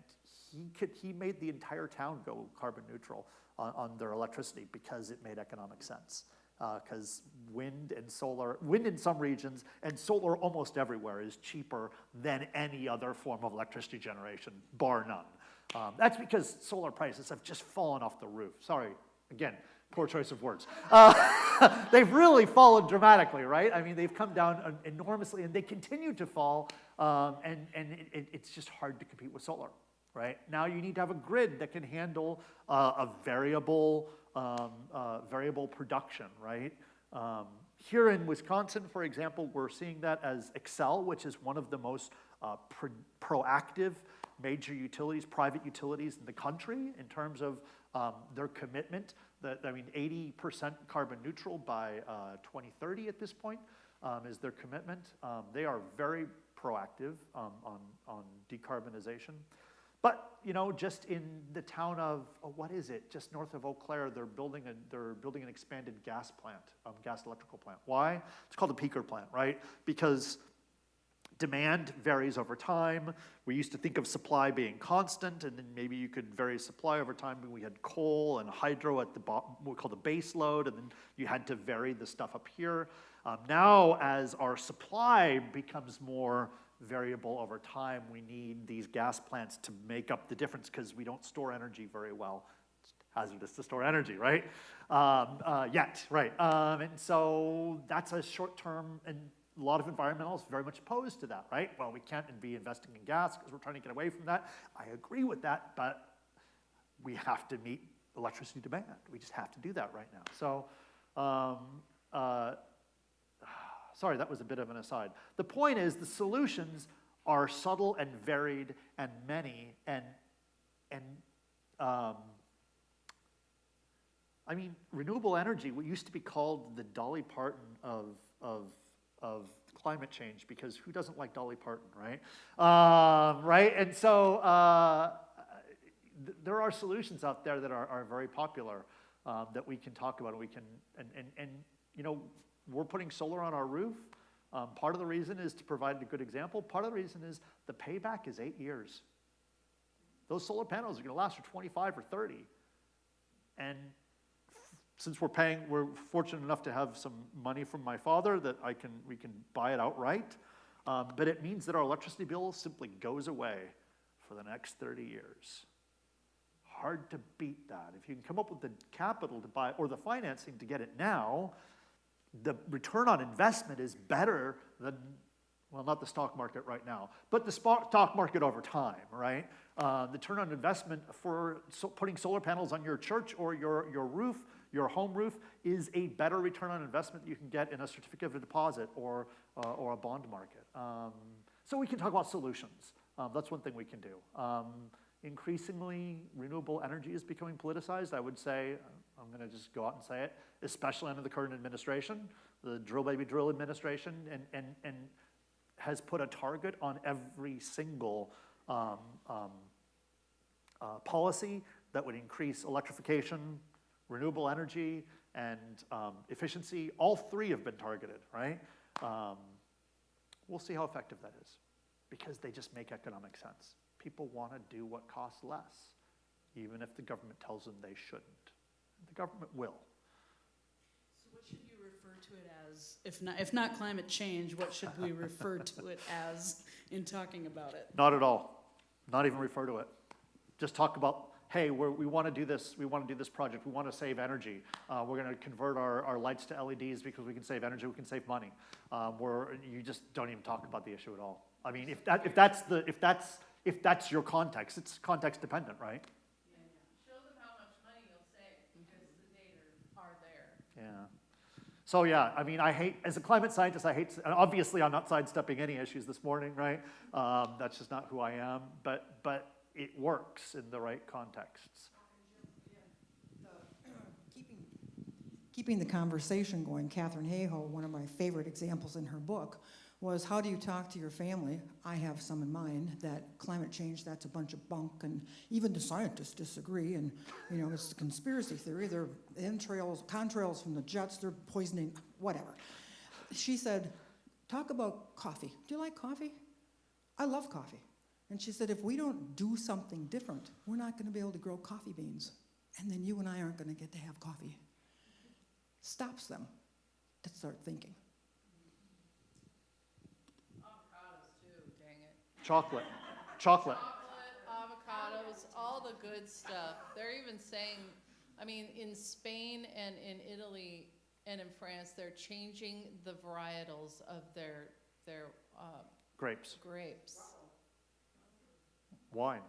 he made the entire town go carbon neutral on their electricity because it made economic sense. Because wind in some regions and solar almost everywhere is cheaper than any other form of electricity generation, bar none. That's because solar prices have just fallen off the roof. Sorry, again, poor choice of words. They've really fallen dramatically, right? I mean, they've come down enormously, and they continue to fall, and it's just hard to compete with solar, right? Now you need to have a grid that can handle a variable production, right? Here in Wisconsin, for example, we're seeing that as Xcel, which is one of the most proactive major utilities, private utilities in the country in terms of their commitment. 80% carbon neutral by 2030 at this point is their commitment. They are very proactive on decarbonization. But, just in the town of, just north of Eau Claire, they're building an expanded gas electrical plant. Why? It's called a peaker plant, right? Because demand varies over time. We used to think of supply being constant, and then maybe you could vary supply over time. We had coal and hydro at the bottom, what we call the base load, and then you had to vary the stuff up here. Now, as our supply becomes more variable over time, we need these gas plants to make up the difference because we don't store energy very well. It's hazardous to store energy, right? Yet, right? And so that's a short-term, and a lot of environmentalists very much opposed to that, right? Well, we can't be investing in gas because we're trying to get away from that. I agree with that, but we have to meet electricity demand. We just have to do that right now. So, sorry, that was a bit of an aside. The point is the solutions are subtle and varied and many, and renewable energy, what used to be called the Dolly Parton of climate change, because who doesn't like Dolly Parton, right? Right, and so there are solutions out there that are very popular that we can talk about, and we can, we're putting solar on our roof. Part of the reason is to provide a good example. Part of the reason is the payback is 8 years. Those solar panels are going to last for 25 or 30. And since we're fortunate enough to have some money from my father that we can buy it outright. But it means that our electricity bill simply goes away for the next 30 years. Hard to beat that. If you can come up with the capital to buy, or the financing to get it now, the return on investment is better than, well, not the stock market right now, but the stock market over time, right? The return on investment for putting solar panels on your church or your roof, your home roof, is a better return on investment you can get in a certificate of deposit or a bond market. So we can talk about solutions. That's one thing we can do. increasingly renewable energy is becoming politicized. I would say, I'm going to just go out and say it, especially under the current administration, the drill baby drill administration, and has put a target on every single policy that would increase electrification, renewable energy, and efficiency. All three have been targeted, right? We'll see how effective that is, because they just make economic sense. People want to do what costs less, even if the government tells them they shouldn't. The government will. So what should you refer to it as? If not climate change, what should we refer to it as in talking about it? Not at all. Not even refer to it. Just talk about, hey, we want to do this. We want to do this project. We want to save energy. We're going to convert our lights to LEDs because we can save energy. We can save money. You just don't even talk about the issue at all. I mean, if that's your context, it's context dependent, right? Show them how much money you'll save, because the data are there. Yeah. So yeah, I mean, as a climate scientist, and obviously I'm not sidestepping any issues this morning, right? That's just not who I am, but it works in the right contexts. Keeping the conversation going, Katherine Hayhoe, one of my favorite examples in her book, was how do you talk to your family? I have some in mind that climate change, that's a bunch of bunk, and even the scientists disagree, and it's a conspiracy theory. They're contrails from the jets, they're poisoning, whatever. She said, talk about coffee. Do you like coffee? I love coffee. And she said, if we don't do something different, we're not going to be able to grow coffee beans. And then you and I aren't going to get to have coffee. Stops them to start thinking. Avocados too, dang it. Chocolate. Chocolate, avocados, all the good stuff. They're even saying, I mean, in Spain and in Italy and in France, they're changing the varietals of their Grapes. grapes. Wine.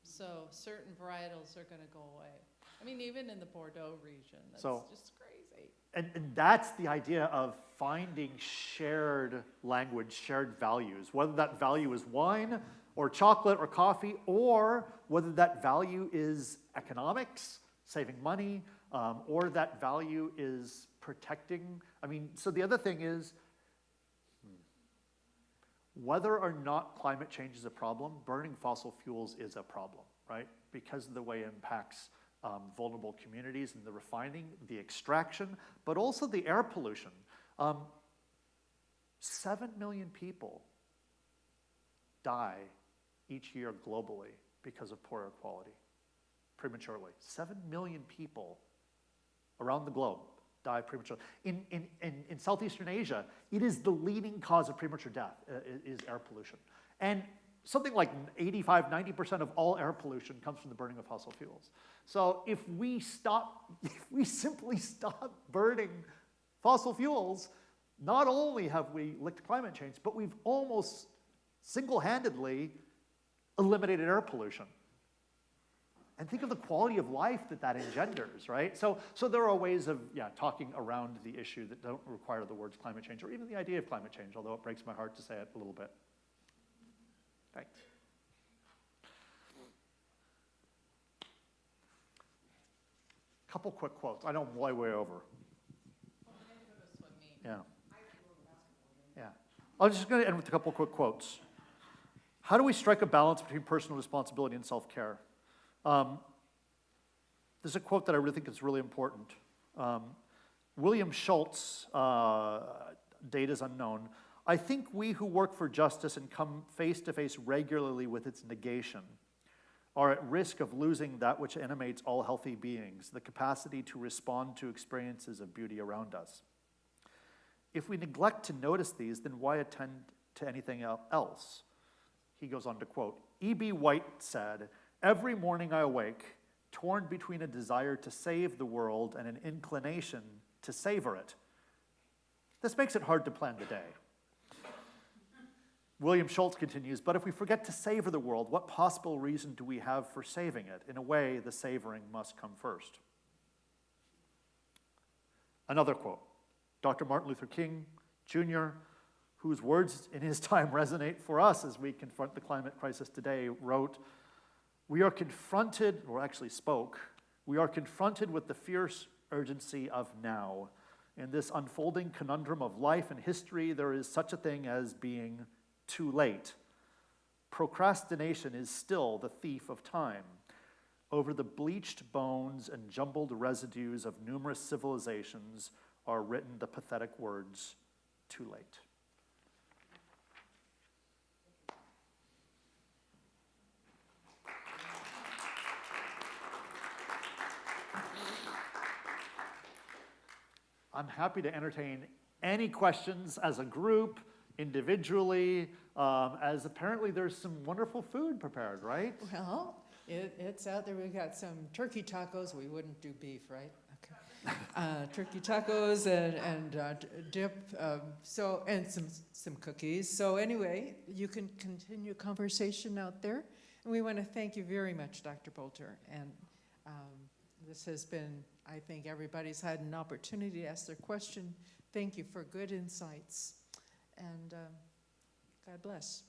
So certain varietals are going to go away. I mean, even in the Bordeaux region, that's just crazy. And that's the idea of finding shared language, shared values, whether that value is wine or chocolate or coffee, or whether that value is economics, saving money, or that value is protecting. I mean, so the other thing is, whether or not climate change is a problem, burning fossil fuels is a problem, right? Because of the way it impacts vulnerable communities and the refining, the extraction, but also the air pollution. 7 million people die each year globally because of poor air quality, prematurely. 7 million people around the globe die prematurely. In Southeastern Asia, it is the leading cause of premature death, is air pollution. And something like 85, 90% of all air pollution comes from the burning of fossil fuels. So if we simply stop burning fossil fuels, not only have we licked climate change, but we've almost single-handedly eliminated air pollution. And think of the quality of life that engenders, right? So there are ways of talking around the issue that don't require the words climate change or even the idea of climate change, although it breaks my heart to say it a little bit. Thanks. Couple quick quotes. I know I'm way over. Yeah. Yeah. I'm just going to end with a couple quick quotes. How do we strike a balance between personal responsibility and self-care? There's a quote that I really think is really important. William Schultz, date is unknown. I think we who work for justice and come face to face regularly with its negation are at risk of losing that which animates all healthy beings, the capacity to respond to experiences of beauty around us. If we neglect to notice these, then why attend to anything else? He goes on to quote, E.B. White said, "Every morning I awake, torn between a desire to save the world and an inclination to savor it. This makes it hard to plan the day." William Schultz continues, "But if we forget to savor the world, what possible reason do we have for saving it? In a way, the savoring must come first." Another quote, Dr. Martin Luther King Jr., whose words in his time resonate for us as we confront the climate crisis today, wrote, we are confronted, or actually spoke, we are confronted with the fierce urgency of now. In this unfolding conundrum of life and history, there is such a thing as being too late. Procrastination is still the thief of time. Over the bleached bones and jumbled residues of numerous civilizations are written the pathetic words, too late. I'm happy to entertain any questions as a group, individually, as apparently there's some wonderful food prepared, right? Well, it's out there. We've got some turkey tacos. We wouldn't do beef, right? Okay. Turkey tacos and dip. And some cookies. So anyway, you can continue conversation out there. And we want to thank you very much, Dr. Boulter. And this has been, I think everybody's had an opportunity to ask their question. Thank you for good insights. And God bless.